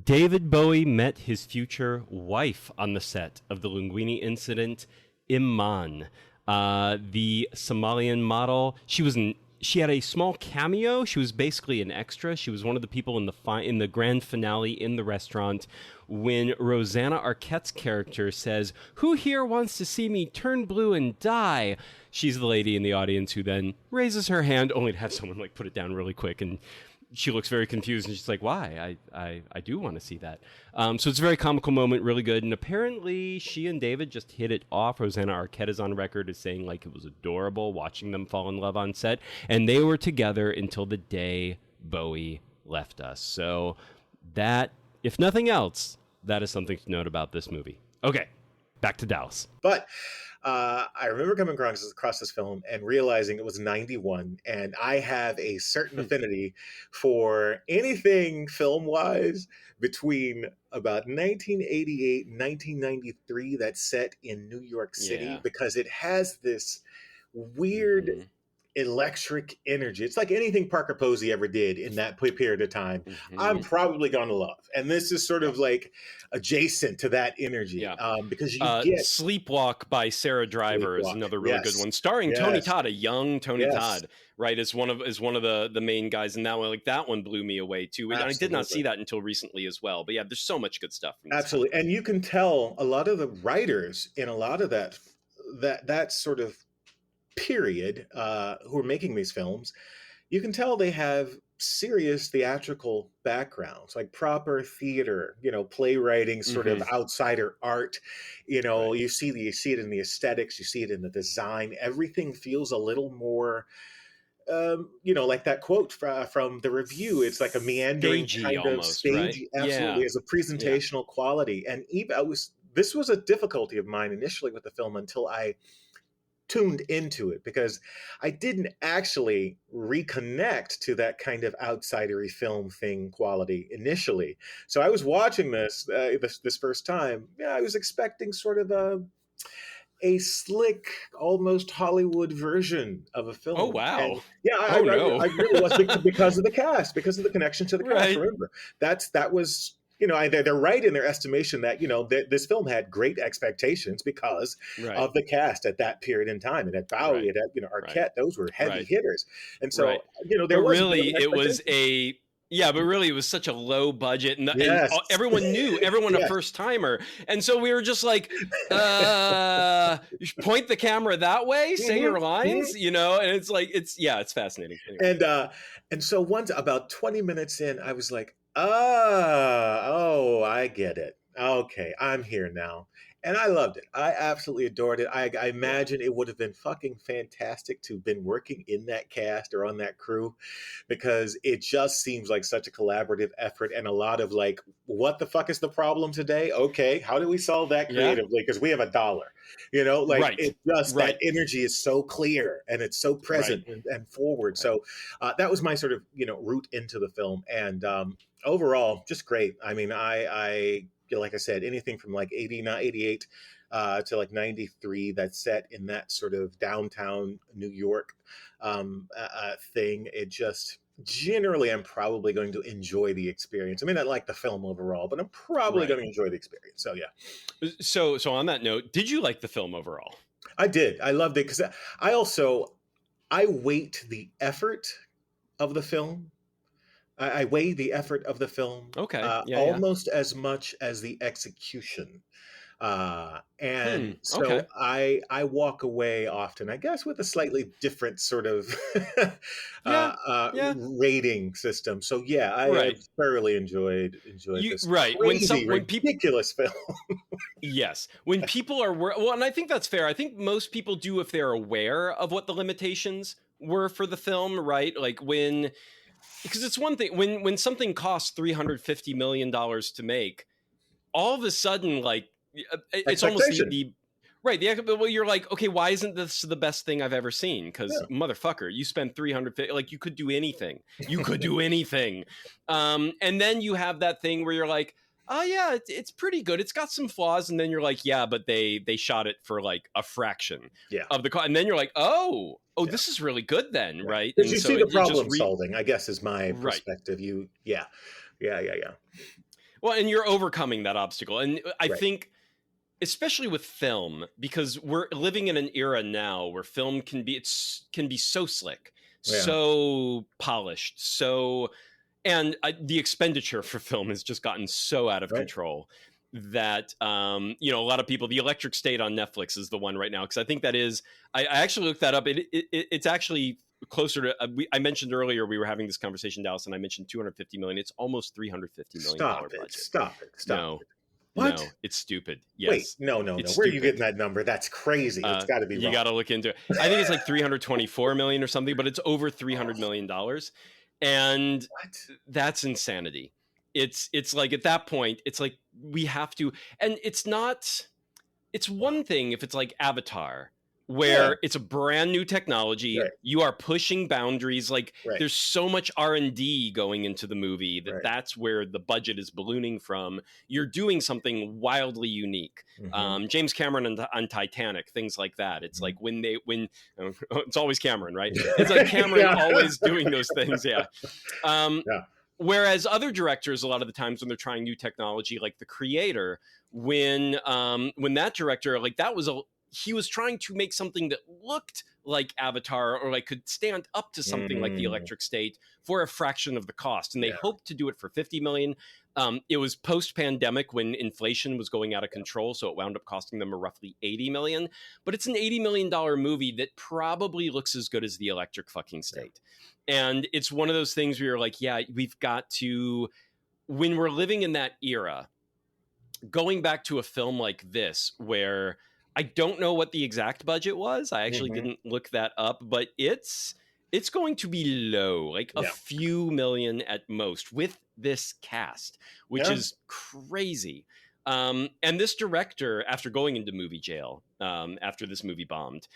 David Bowie met his future wife on the set of the Linguini Incident, Iman, the Somalian model. She had a small cameo. She was basically an extra. She was one of the people in the grand finale in the restaurant when Rosanna Arquette's character says, "Who here wants to see me turn blue and die?" She's the lady in the audience who then raises her hand, only to have someone like put it down really quick, and she looks very confused, and she's like, "Why? I do want to see that." So it's a very comical moment, really good. And apparently she and David just hit it off. Rosanna Arquette is on record as saying like it was adorable watching them fall in love on set. And they were together until the day Bowie left us. So that, if nothing else, that is something to note about this movie. Okay, back to Dallas. But I remember coming across this film and realizing it was 91, and I have a certain affinity for anything film-wise between about 1988 and 1993 that's set in New York City, because it has this weird electric energy. It's like anything Parker Posey ever did in that period of time, I'm probably gonna love. And this is sort of like adjacent to that energy, because you get Sleepwalk by Sarah Driver is another really good one, starring Tony Todd, a young Tony Todd, right? As one of the main guys in that one. Like that one blew me away too. And I did not see that until recently as well. But yeah, there's so much good stuff from this absolutely time. And you can tell a lot of the writers in a lot of that sort of period who are making these films, you can tell they have serious theatrical backgrounds, like proper theater, playwriting, sort of outsider art. You see it in the aesthetics, you see it in the design. Everything feels a little more like that quote from the review. It's like a meandering stagey, kind almost, of stagey, right? Absolutely, as a presentational quality. And even this was a difficulty of mine initially with the film until I tuned into it, because I didn't actually reconnect to that kind of outsidery film thing quality initially. So I was watching this first time. Yeah, I was expecting sort of a slick, almost Hollywood version of a film. Oh wow! And I really was, because of the cast, because of the connection to the cast. Right. Remember, that was. They're right in their estimation that, this film had great expectations because of the cast at that period in time. And at Bowie, and at, Arquette, those were heavy hitters. And so, there was it was such a low budget, and everyone knew, a first timer. And so we were just like, point the camera that way, say your lines, and it's like, it's fascinating. Anyway. And so once about 20 minutes in, I was like, I get it. Okay, I'm here now. And I loved it. I absolutely adored it. I imagine it would have been fucking fantastic to have been working in that cast or on that crew, because it just seems like such a collaborative effort, and a lot of like, what the fuck is the problem today? Okay, how do we solve that creatively? Because we have $1. It just, that energy is so clear and it's so present and forward. So that was my sort of, route into the film. And overall, just great. I mean, I like I said, anything from like 88 to like 93 that's set in that sort of downtown New York thing. It just, generally, I'm probably going to enjoy the experience. I mean, I like the film overall, but I'm probably going to enjoy the experience. So, yeah. So on that note, did you like the film overall? I did. I loved it, because I weight the effort of the film. I weigh the effort of the film almost as much as the execution. I walk away often, I guess, with a slightly different sort of rating system. So I thoroughly enjoyed this crazy, ridiculous film. Yes. When people are, and I think that's fair. I think most people do if they're aware of what the limitations were for the film, right? Like because it's one thing when something costs $350 million to make, all of a sudden, like, it's almost Right. Well, you're like, okay, why isn't this the best thing I've ever seen? Because motherfucker, you spend 350, like you could do anything. You could do anything. And then you have that thing where you're like, oh yeah, it's pretty good. It's got some flaws. And then you're like, yeah, but they shot it for like a fraction of the cost. And then you're like, oh, this is really good then, right? Because and you so see the problem solving, I guess, is my perspective. Right. Yeah. Well, and you're overcoming that obstacle. And I think, especially with film, because we're living in an era now where film can be so slick, so polished, and the expenditure for film has just gotten so out of control that a lot of people, the Electric State on Netflix is the one right now, because I think that is, I actually looked that up. It's actually closer to I mentioned earlier we were having this conversation, Dallas, and I mentioned 250 million. It's almost 350 million budget. Stop it. What? No, it's stupid. Yes. Wait, no. Where are you getting that number? That's crazy. It's got to be wrong. You got to look into it. I think it's like 324 million or something, but it's over $300 million. And that's insanity. It's like at that point, it's like we have to, and it's one thing if it's like Avatar, where it's a brand new technology, you are pushing boundaries, like there's so much R&D going into the movie that's where the budget is ballooning from. You're doing something wildly unique. James Cameron on Titanic, things like that. It's like when it's always Cameron, right? It's like Cameron always doing those things. Whereas other directors, a lot of the times when they're trying new technology, like The Creator, when that director, like he was trying to make something that looked like Avatar or like could stand up to something like the Electric State for a fraction of the cost. And they hoped to do it for 50 million. It was post-pandemic when inflation was going out of control, so it wound up costing them roughly 80 million. But it's an $80 million movie that probably looks as good as the Electric fucking State. And it's one of those things where you're like, yeah, we've got to, when we're living in that era, going back to a film like this where I don't know what the exact budget was. I actually didn't look that up, but it's going to be low, like a few million at most with this cast, which is crazy. And this director, after going into movie jail, after this movie bombed,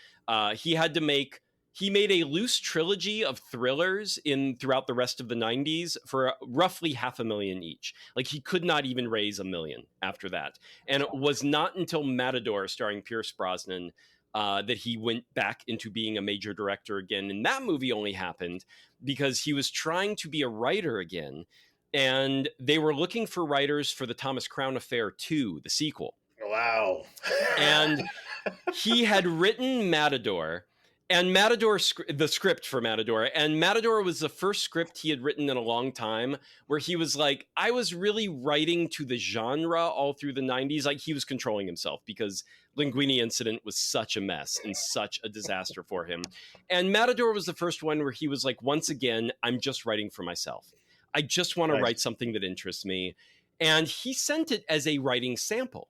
he made a loose trilogy of thrillers throughout the rest of the 90s for roughly $500,000 each. Like he could not even raise $1 million after that. And it was not until Matador, starring Pierce Brosnan, that he went back into being a major director again. And that movie only happened because he was trying to be a writer again. And they were looking for writers for the Thomas Crown Affair 2, the sequel. Wow. And he had written Matador. And Matador, the script for Matador, and Matador was the first script he had written in a long time where he was like, I was really writing to the genre all through the 90s. Like he was controlling himself because Linguini Incident was such a mess and such a disaster for him. And Matador was the first one where he was like, once again, I'm just writing for myself. I just want to write something that interests me. And he sent it as a writing sample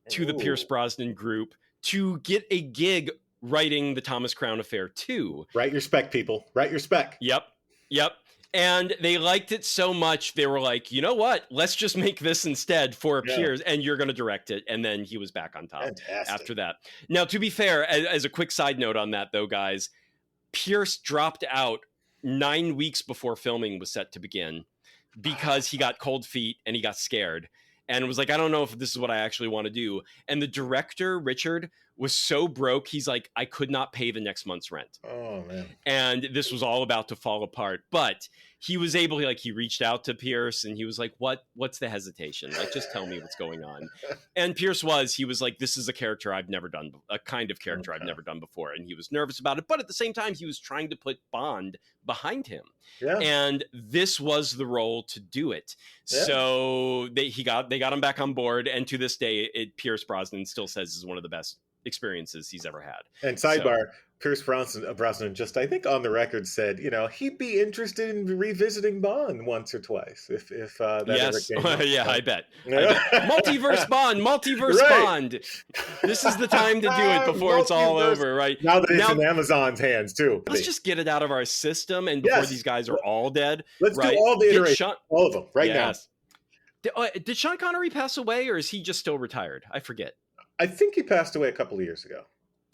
to the Pierce Brosnan group to get a gig writing the Thomas Crown Affair 2. Write your spec, people. Write your spec. Yep. And they liked it so much, they were like, you know what? Let's just make this instead for Pierce, and you're going to direct it. And then he was back on top after that. Now, to be fair, as a quick side note on that, though, guys, Pierce dropped out 9 weeks before filming was set to begin because he got cold feet and he got scared. And was like, I don't know if this is what I actually want to do. And the director, Richard, was so broke, he's like, I could not pay the next month's rent. Oh, man. And this was all about to fall apart. But he was able to, he reached out to Pierce and he was like, what's the hesitation? Like, just tell me what's going on. And Pierce he was like, this is a character I've never done, a kind of character I've never done before. And he was nervous about it. But at the same time, he was trying to put Bond behind him. Yeah. And this was the role to do it. Yeah. So they got him back on board. And to this day, Pierce Brosnan still says is one of the best experiences he's ever had. And sidebar, Pierce Brosnan just, I think on the record said, he'd be interested in revisiting Bond once or twice if that ever came up. Yeah, I bet. Multiverse Bond. Bond. This is the time to do it before it's all over, right? Now that it's in Amazon's hands too. Let's just get it out of our system and before these guys are all dead. Let's do all the iterations, all of them right now. Did Sean Connery pass away or is he just still retired? I forget. I think he passed away a couple of years ago.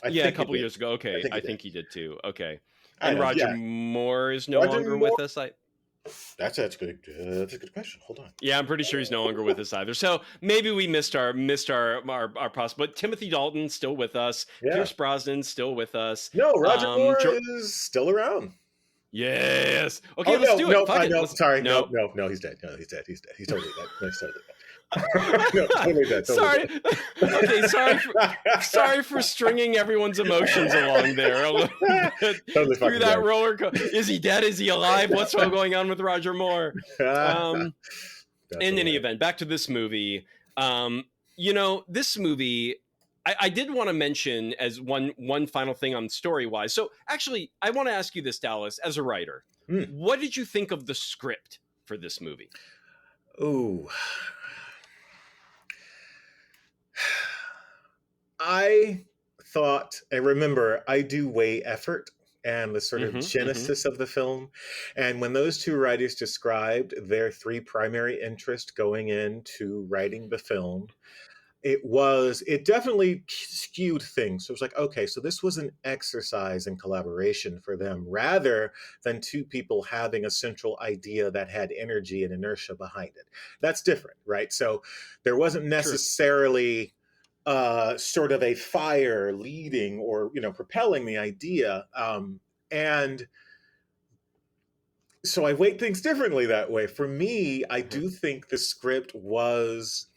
A couple of years ago. Okay, I think he did too. Okay, and Roger Moore is no longer with us. That's a good question. Hold on. Yeah, I'm pretty sure he's no longer with us either. So maybe we missed our possible. But Timothy Dalton's still with us. Yeah. Pierce Brosnan's still with us. No, Roger Moore is still around. Yes. Okay, let's do it. Sorry. No, he's dead. No, he's dead. He's totally dead. No, he's totally dead. No, totally dead. Sorry. Okay, sorry for stringing everyone's emotions along there a little bit through that roller coaster. Is he dead? Is he alive? What's going on with Roger Moore? In any event, back to this movie. This movie, I did want to mention as one final thing on story-wise. So actually, I want to ask you this, Dallas, as a writer. What did you think of the script for this movie? Ooh. I thought, and remember, I do weigh effort and the sort of genesis of the film. And when those two writers described their three primary interests going into writing the film, it definitely skewed things. So it was like, okay, so this was an exercise in collaboration for them rather than two people having a central idea that had energy and inertia behind it. That's different, right? So there wasn't necessarily sort of a fire leading or, propelling the idea. And so I weight things differently that way. For me, I do think the script was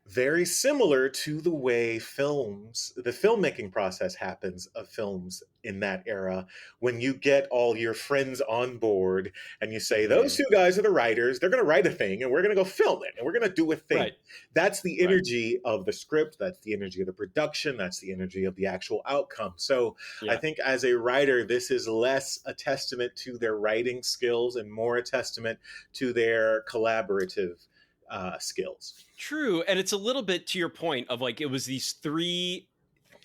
very similar to the way the filmmaking process happens of films in that era, when you get all your friends on board and you say, those two guys are the writers, they're going to write a thing and we're going to go film it and we're going to do a thing. Right. That's the energy of the script. That's the energy of the production. That's the energy of the actual outcome. So I think as a writer, this is less a testament to their writing skills and more a testament to their collaborative skills. True. And it's a little bit to your point of like, it was these three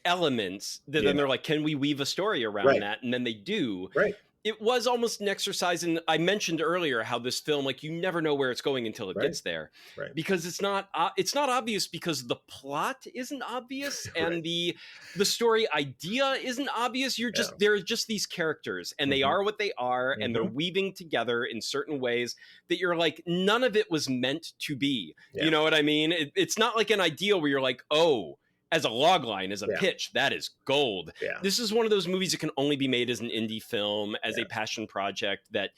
elements that then they're like, can we weave a story around that? And then they do. Right. It was almost an exercise in, I mentioned earlier how this film, like, you never know where it's going until it gets there. Right. Because it's not obvious because the plot isn't obvious and the story idea isn't obvious. There are just these characters and they are what they are and they're weaving together in certain ways that you're like, none of it was meant to be. Yeah. You know what I mean? It's not like an ideal where you're like, oh, as a log line, as a pitch, that is gold. Yeah. This is one of those movies that can only be made as an indie film, as a passion project that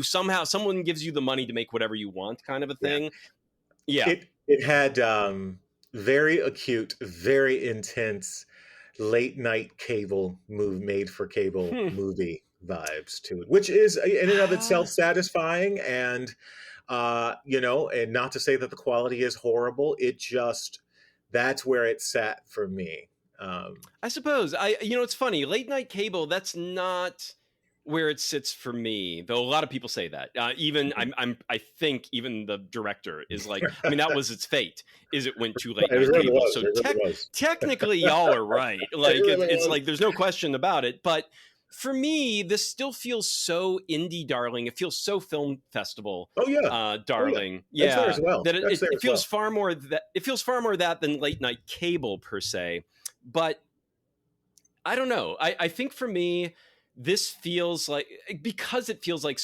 someone gives you the money to make whatever you want kind of a thing. Yeah. It had very acute, very intense late night cable made for cable movie vibes to it, which is in and of itself satisfying. And, and not to say that the quality is horrible. That's where it sat for me. I suppose it's funny. Late night cable, that's not where it sits for me, though a lot of people say that. I think even the director is like, I mean, that was its fate, is it went to late night cable. So technically y'all are right. Like it's like, there's no question about it. But for me, this still feels so indie darling. It feels so film festival darling. That's there as well. That it feels far more that it feels far more that than late night cable per se. But I don't know. I think for me, this feels like, because it feels like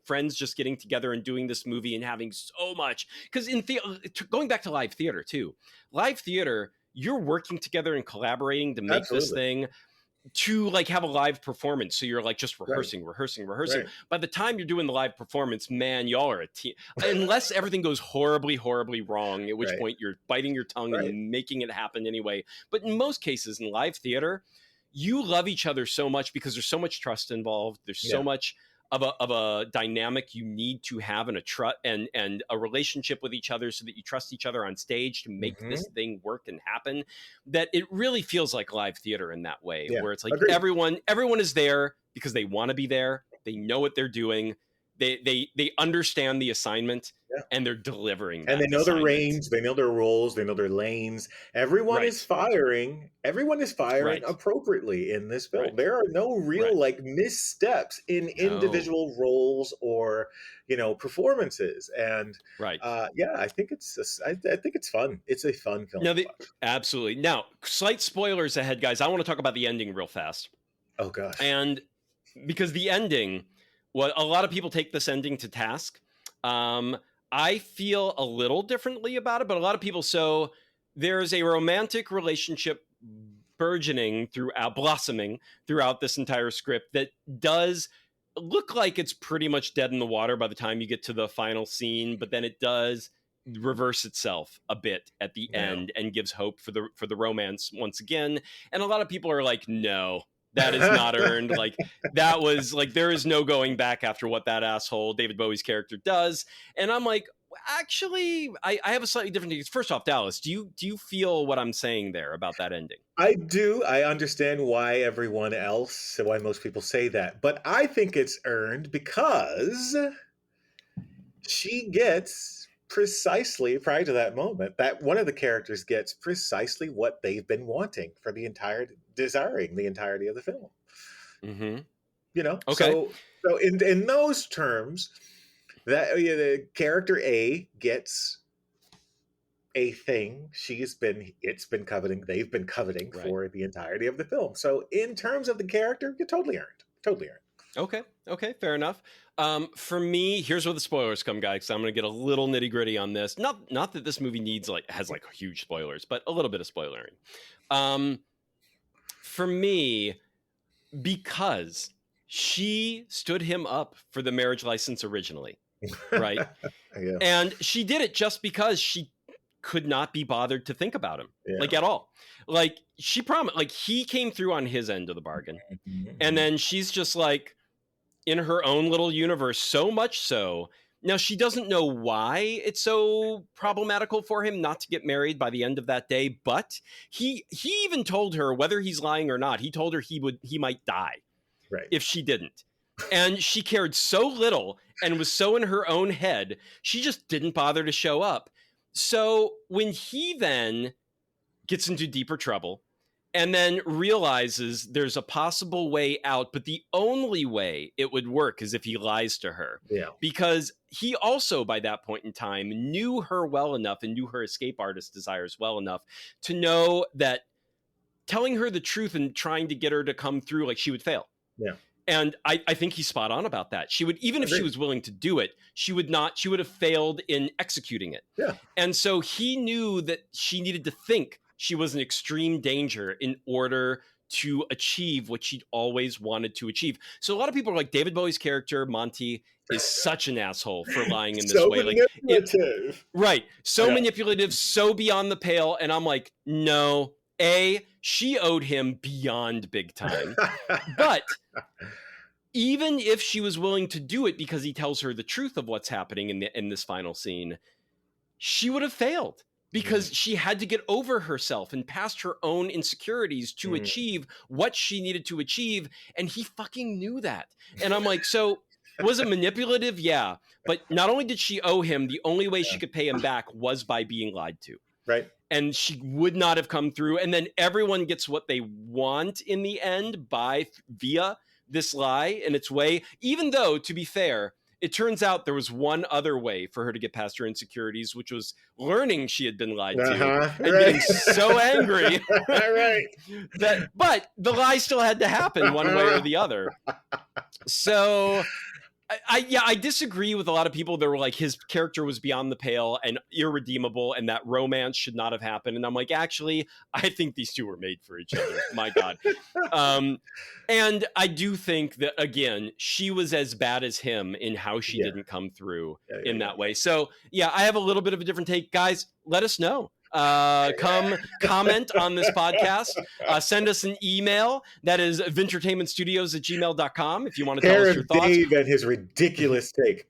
friends just getting together and doing this movie and having so much. Because going back to live theater too, live theater, you're working together and collaborating to make this thing. To like have a live performance. So you're like just rehearsing. Right. By the time you're doing the live performance, man, y'all are a team. Unless everything goes horribly, horribly wrong, at which point you're biting your tongue and making it happen anyway. But in most cases in live theater, you love each other so much because there's so much trust involved. There's so much of a dynamic you need to have and a relationship with each other so that you trust each other on stage to make this thing work and happen, that it really feels like live theater in that way, where it's like everyone is there because they want to be there. They know what they're doing. They understand the assignment, Yeah. and they're delivering And that they know their assignment. range, they know their roles, they know their lanes. Everyone Right. is firing. Everyone is firing Right. appropriately in this film. Right. There are no real Right. like missteps in No. individual roles or performances. And Right. yeah, I think I think it's fun. It's a fun film No, to watch. absolutely. Now, slight spoilers ahead, guys. I want to talk about the ending real fast. Oh gosh. And because the ending, well, a lot of people take this ending to task. I feel a little differently about it, but a lot of people. So there's a romantic relationship blossoming throughout this entire script that does look like it's pretty much dead in the water by the time you get to the final scene, but then it does reverse itself a bit at the end and gives hope for the romance once again. And a lot of people are like, no, that is not earned. Like, that was like, there is no going back after what that asshole David Bowie's character does. And I'm like, actually, I have a slightly different thing. First off, Dallas, do you feel what I'm saying there about that ending? I do. I understand why most people say that. But I think it's earned because she gets precisely, prior to that moment, that one of the characters gets precisely what they've been wanting for desiring the entirety of the film. Mm-hmm. Okay. So in those terms, that the character A gets a thing they've been coveting Right. for the entirety of the film. So in terms of the character, you're totally earned. Okay, fair enough. For me, here's where the spoilers come, guys. So I'm going to get a little nitty gritty on this. Not that this movie has huge spoilers, but a little bit of spoilering. For me, because she stood him up for the marriage license originally, right? Yeah. And she did it just because she could not be bothered to think about him, at all. Like, she promised, like, he came through on his end of the bargain. And then she's just like in her own little universe, so much so. Now, she doesn't know why it's so problematical for him not to get married by the end of that day, but he even told her, whether he's lying or not, he told her he might die if she didn't. And she cared so little and was so in her own head, she just didn't bother to show up. So when he then gets into deeper trouble and then realizes there's a possible way out, but the only way it would work is if he lies to her. Yeah. Because he also, by that point in time, knew her well enough and knew her escape artist desires well enough to know that telling her the truth and trying to get her to come through, like, she would fail. Yeah. And I think he's spot on about that. She would, even if she was willing to do it, she would have failed in executing it. Yeah. And so he knew that she needed to think she was in extreme danger in order to achieve what she'd always wanted to achieve. So a lot of people are like, David Bowie's character, Monty, is such an asshole for lying in this way. Manipulative. Right. So manipulative, so beyond the pale. And I'm like, no, she owed him beyond big time. But even if she was willing to do it because he tells her the truth of what's happening in this final scene, she would have failed because she had to get over herself and past her own insecurities to achieve what she needed to achieve. And he fucking knew that. And I'm like, so was it manipulative? Yeah. But not only did she owe him, the only way she could pay him back was by being lied to. Right. And she would not have come through. And then everyone gets what they want in the end via this lie in its way, even though, to be fair, it turns out there was one other way for her to get past her insecurities, which was learning she had been lied to and getting so angry but the lie still had to happen one way or the other. So I disagree with a lot of people that were like, his character was beyond the pale and irredeemable and that romance should not have happened. And I'm like, actually, I think these two were made for each other. My God. And I do think that, again, she was as bad as him in how she didn't come through in that way. So yeah, I have a little bit of a different take. Guys, let us know. Come comment on this podcast. Send us an email. That is vintertainmentstudios@gmail.com if you want to tell us your thoughts. Dave and his ridiculous take.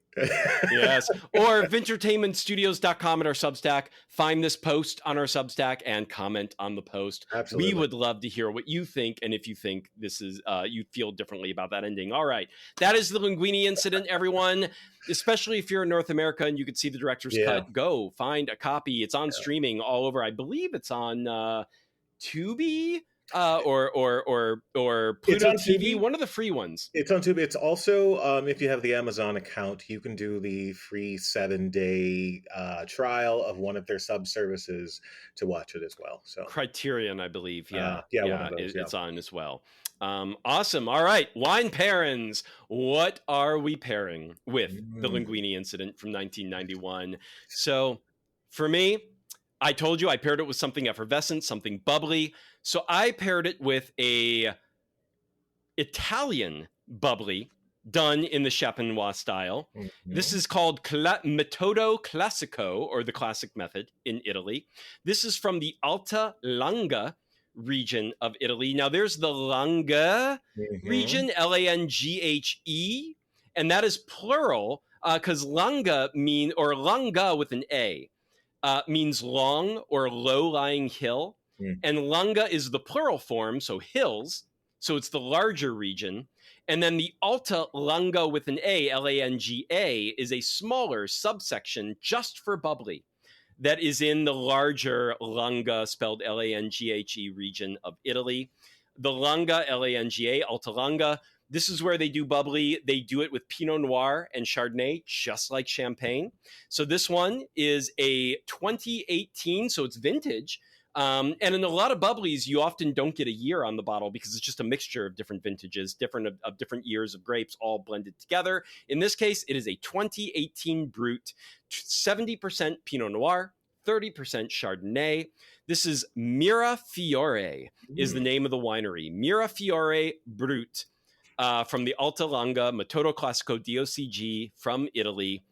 Yes. Or vintertainmentstudios.com at our Substack. Find this post on our Substack and comment on the post. Absolutely. We would love to hear what you think, and if you think this is you feel differently about that ending. All right. That is the Linguini Incident, everyone. Especially if you're in North America and you could see the director's cut, go find a copy. It's on streaming all over. I believe it's on Tubi. Or Pluto TV, Tubi. one of the free ones. It's on Tubi. It's also, if you have the Amazon account, you can do the free 7-day trial of one of their sub-services to watch it as well. So Criterion, I believe. one of those, It's on as well. Awesome. All right. Wine pairings. What are we pairing with the Linguini Incident from 1991? So for me, I told you I paired it with something effervescent, something bubbly. So I paired it with a Italian bubbly done in the Champenois style. This is called Metodo Classico, or the classic method in Italy. This is from the Alta Langa region of Italy. Now there's the Langa region, Langhe, and that is plural because Langa Langa with an A. Means long or low-lying hill. And Langa is the plural form, so hills. So it's the larger region. And then the Alta Langa with an A, Langhe, is a smaller subsection just for bubbly that is in the larger Langa, spelled Langhe, region of Italy. The Langa, Langhe, Alta Langa, this is where they do bubbly. They do it with Pinot Noir and Chardonnay, just like champagne. So this one is a 2018, so it's vintage. And in a lot of bubblies, you often don't get a year on the bottle because it's just a mixture of different vintages, of different years of grapes all blended together. In this case, it is a 2018 Brut, 70% Pinot Noir, 30% Chardonnay. This is Mirafiore is the name of the winery. Mirafiore Brut. From the Alta Langa, Metodo Classico DOCG from Italy.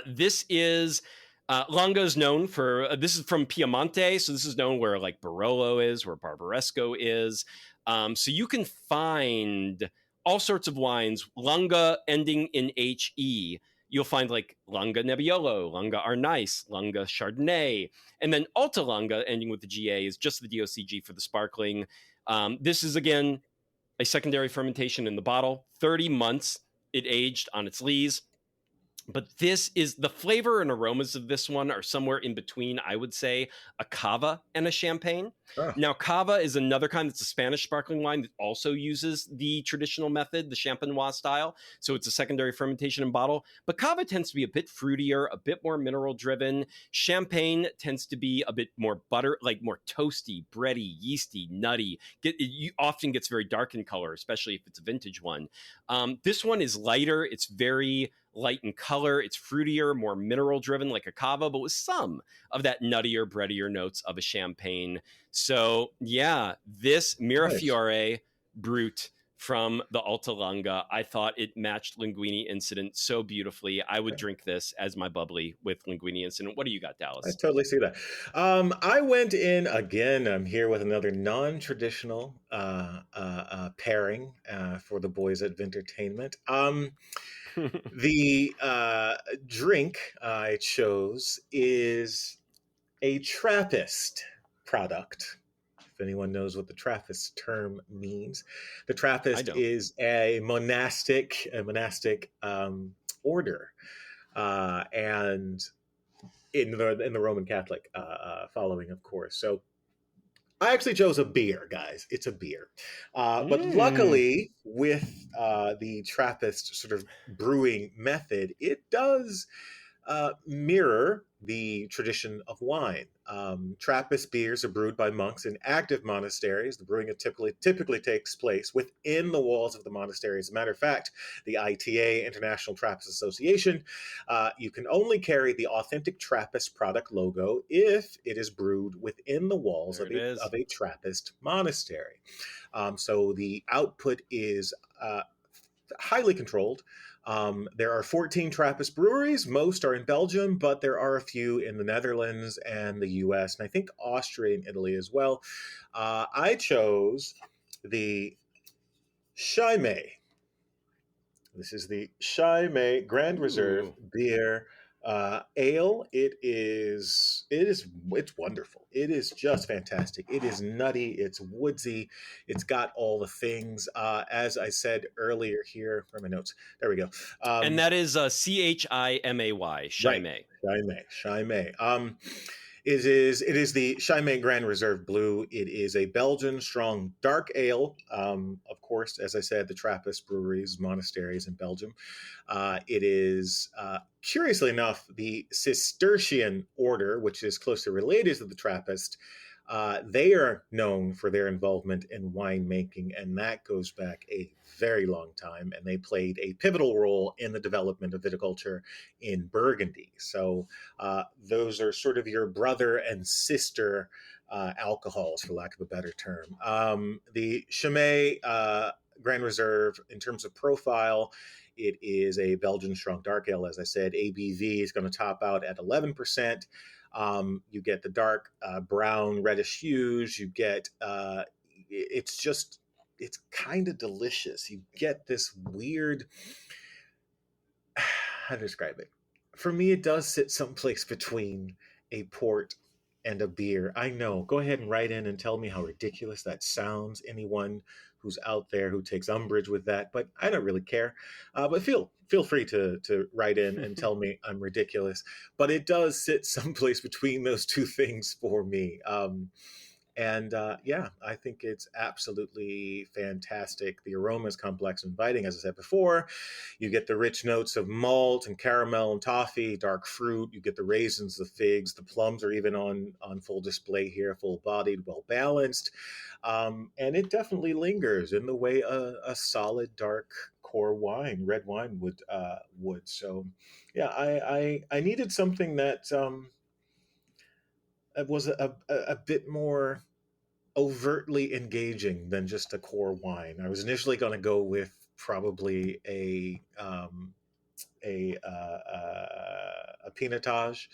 This is, Langa is known for, this is from Piemonte, so this is known where like Barolo is, where Barbaresco is. So you can find all sorts of wines, Langa ending in HE. You'll find like Langa Nebbiolo, Langa Arnice, Langa Chardonnay, and then Alta Langa ending with the GA is just the DOCG for the sparkling. This is, again, a secondary fermentation in the bottle, 30 months it aged on its lees. But this is, the flavor and aromas of this one are somewhere in between, I would say, a cava and a champagne. Now, cava is another kind that's a Spanish sparkling wine that also uses the traditional method, the Champenois style. So it's a secondary fermentation in bottle. But cava tends to be a bit fruitier, a bit more mineral driven. Champagne tends to be a bit more more toasty, bready, yeasty, nutty. It often gets very dark in color, especially if it's a vintage one. This one is lighter. It's very light in color. It's fruitier, more mineral driven like a cava, but with some of that nuttier, breadier notes of a champagne. So yeah, this Mirafiore Brut from the Alta Langa, I thought it matched Linguini Incident so beautifully. I would drink this as my bubbly with Linguini Incident. What do you got, Dallas? I totally see that. I went in again. I'm here with another non-traditional pairing for the boys at Vintertainment. The drink I chose is a Trappist product. If anyone knows what the Trappist term means, the Trappist is a monastic order, and in the Roman Catholic following, of course. So I actually chose a beer, guys. It's a beer. But luckily, with the Trappist sort of brewing method, it does mirror the tradition of wine. Trappist beers are brewed by monks in active monasteries. The brewing typically takes place within the walls of the monastery. As a matter of fact, the ITA, International Trappist Association, you can only carry the authentic Trappist product logo if it is brewed within the walls of a Trappist monastery. So the output is highly controlled. There are 14 Trappist breweries. Most are in Belgium, but there are a few in the Netherlands and the US, and I think Austria and Italy as well. I chose the Chimay. This is the Chimay Grand Reserve beer ale. It's wonderful. It is just fantastic. It is nutty. It's woodsy. It's got all the things. As I said earlier here, where are my notes? There we go. And that is Chimay, Chimay. Right. Chimay. It is the Chimay Grand Reserve Blue. It is a Belgian strong dark ale. Of course, as I said, the Trappist breweries, monasteries in Belgium. It is, curiously enough, the Cistercian order, which is closely related to the Trappist. They are known for their involvement in winemaking, and that goes back a very long time. And they played a pivotal role in the development of viticulture in Burgundy. So those are sort of your brother and sister alcohols, for lack of a better term. The Chimay Grand Reserve, in terms of profile, it is a Belgian strong dark ale. As I said, ABV is going to top out at 11%. You get the dark brown reddish hues. You get it's kind of delicious. You get this weird, how to describe it? For me, it does sit someplace between a port and a beer. I know. Go ahead and write in and tell me how ridiculous that sounds. Anyone who's out there who takes umbrage with that, but I don't really care. But feel free to write in and tell me I'm ridiculous. But it does sit someplace between those two things for me. I think it's absolutely fantastic. The aroma is complex and inviting, as I said before. You get the rich notes of malt and caramel and toffee, dark fruit. You get the raisins, the figs, the plums are even on full display here, full-bodied, well-balanced. And it definitely lingers in the way a solid dark core wine, red wine would. So, yeah, I needed something that was a bit more overtly engaging than just a core wine. I was initially going to go with probably a pinotage,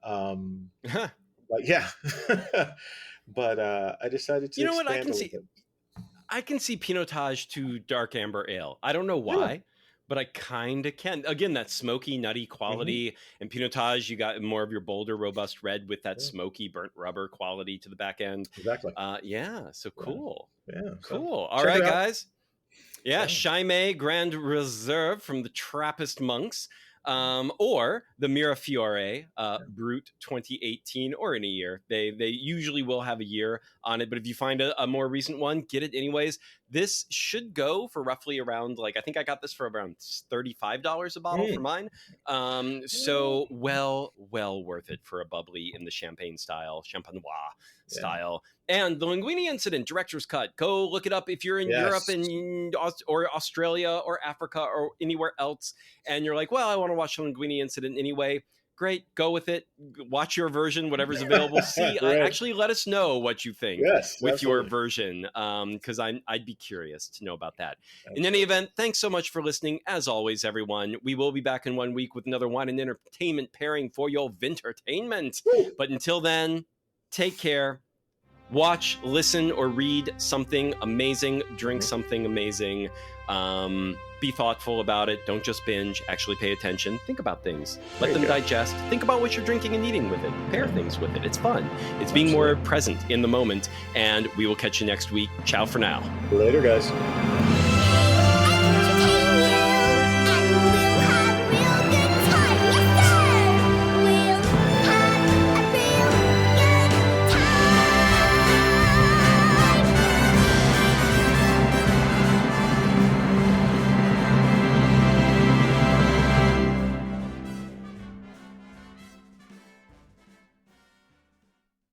but yeah, but I decided to. You know what? I can see pinotage to dark amber ale. I don't know why. Yeah. But I kind of can. Again, that smoky, nutty quality. And pinotage, you got more of your bolder, robust red with that smoky, burnt rubber quality to the back end. Exactly. So cool. Yeah. Cool. All right, guys. Yeah, Chimay Grand Reserve from the Trappist monks. Or the Mirafiore Brut 2018, or in a year. They usually will have a year on it, but if you find a more recent one, get it anyways. This should go for roughly around, I think I got this for around $35 a bottle for mine. So well worth it for a bubbly in the champagne style, champenois style. And the Linguini Incident director's cut. Go look it up if you're in Europe or Australia or Africa or anywhere else, and you're like, well, I want to watch the Linguini Incident anyway. Great, go with it. Watch your version, whatever's available. See, actually, let us know what you think with your version, because I'd be curious to know about that. In any event, thanks so much for listening. As always, everyone, we will be back in 1 week with another wine and entertainment pairing for your vintertainment. But until then, take care. Watch, listen, or read something amazing. Drink something amazing. Be thoughtful about it. Don't just binge. Actually pay attention. Think about things. Let them digest. Think about what you're drinking and eating with it. Pair things with it. It's fun. It's being more present in the moment. And we will catch you next week. Ciao for now. Later, guys.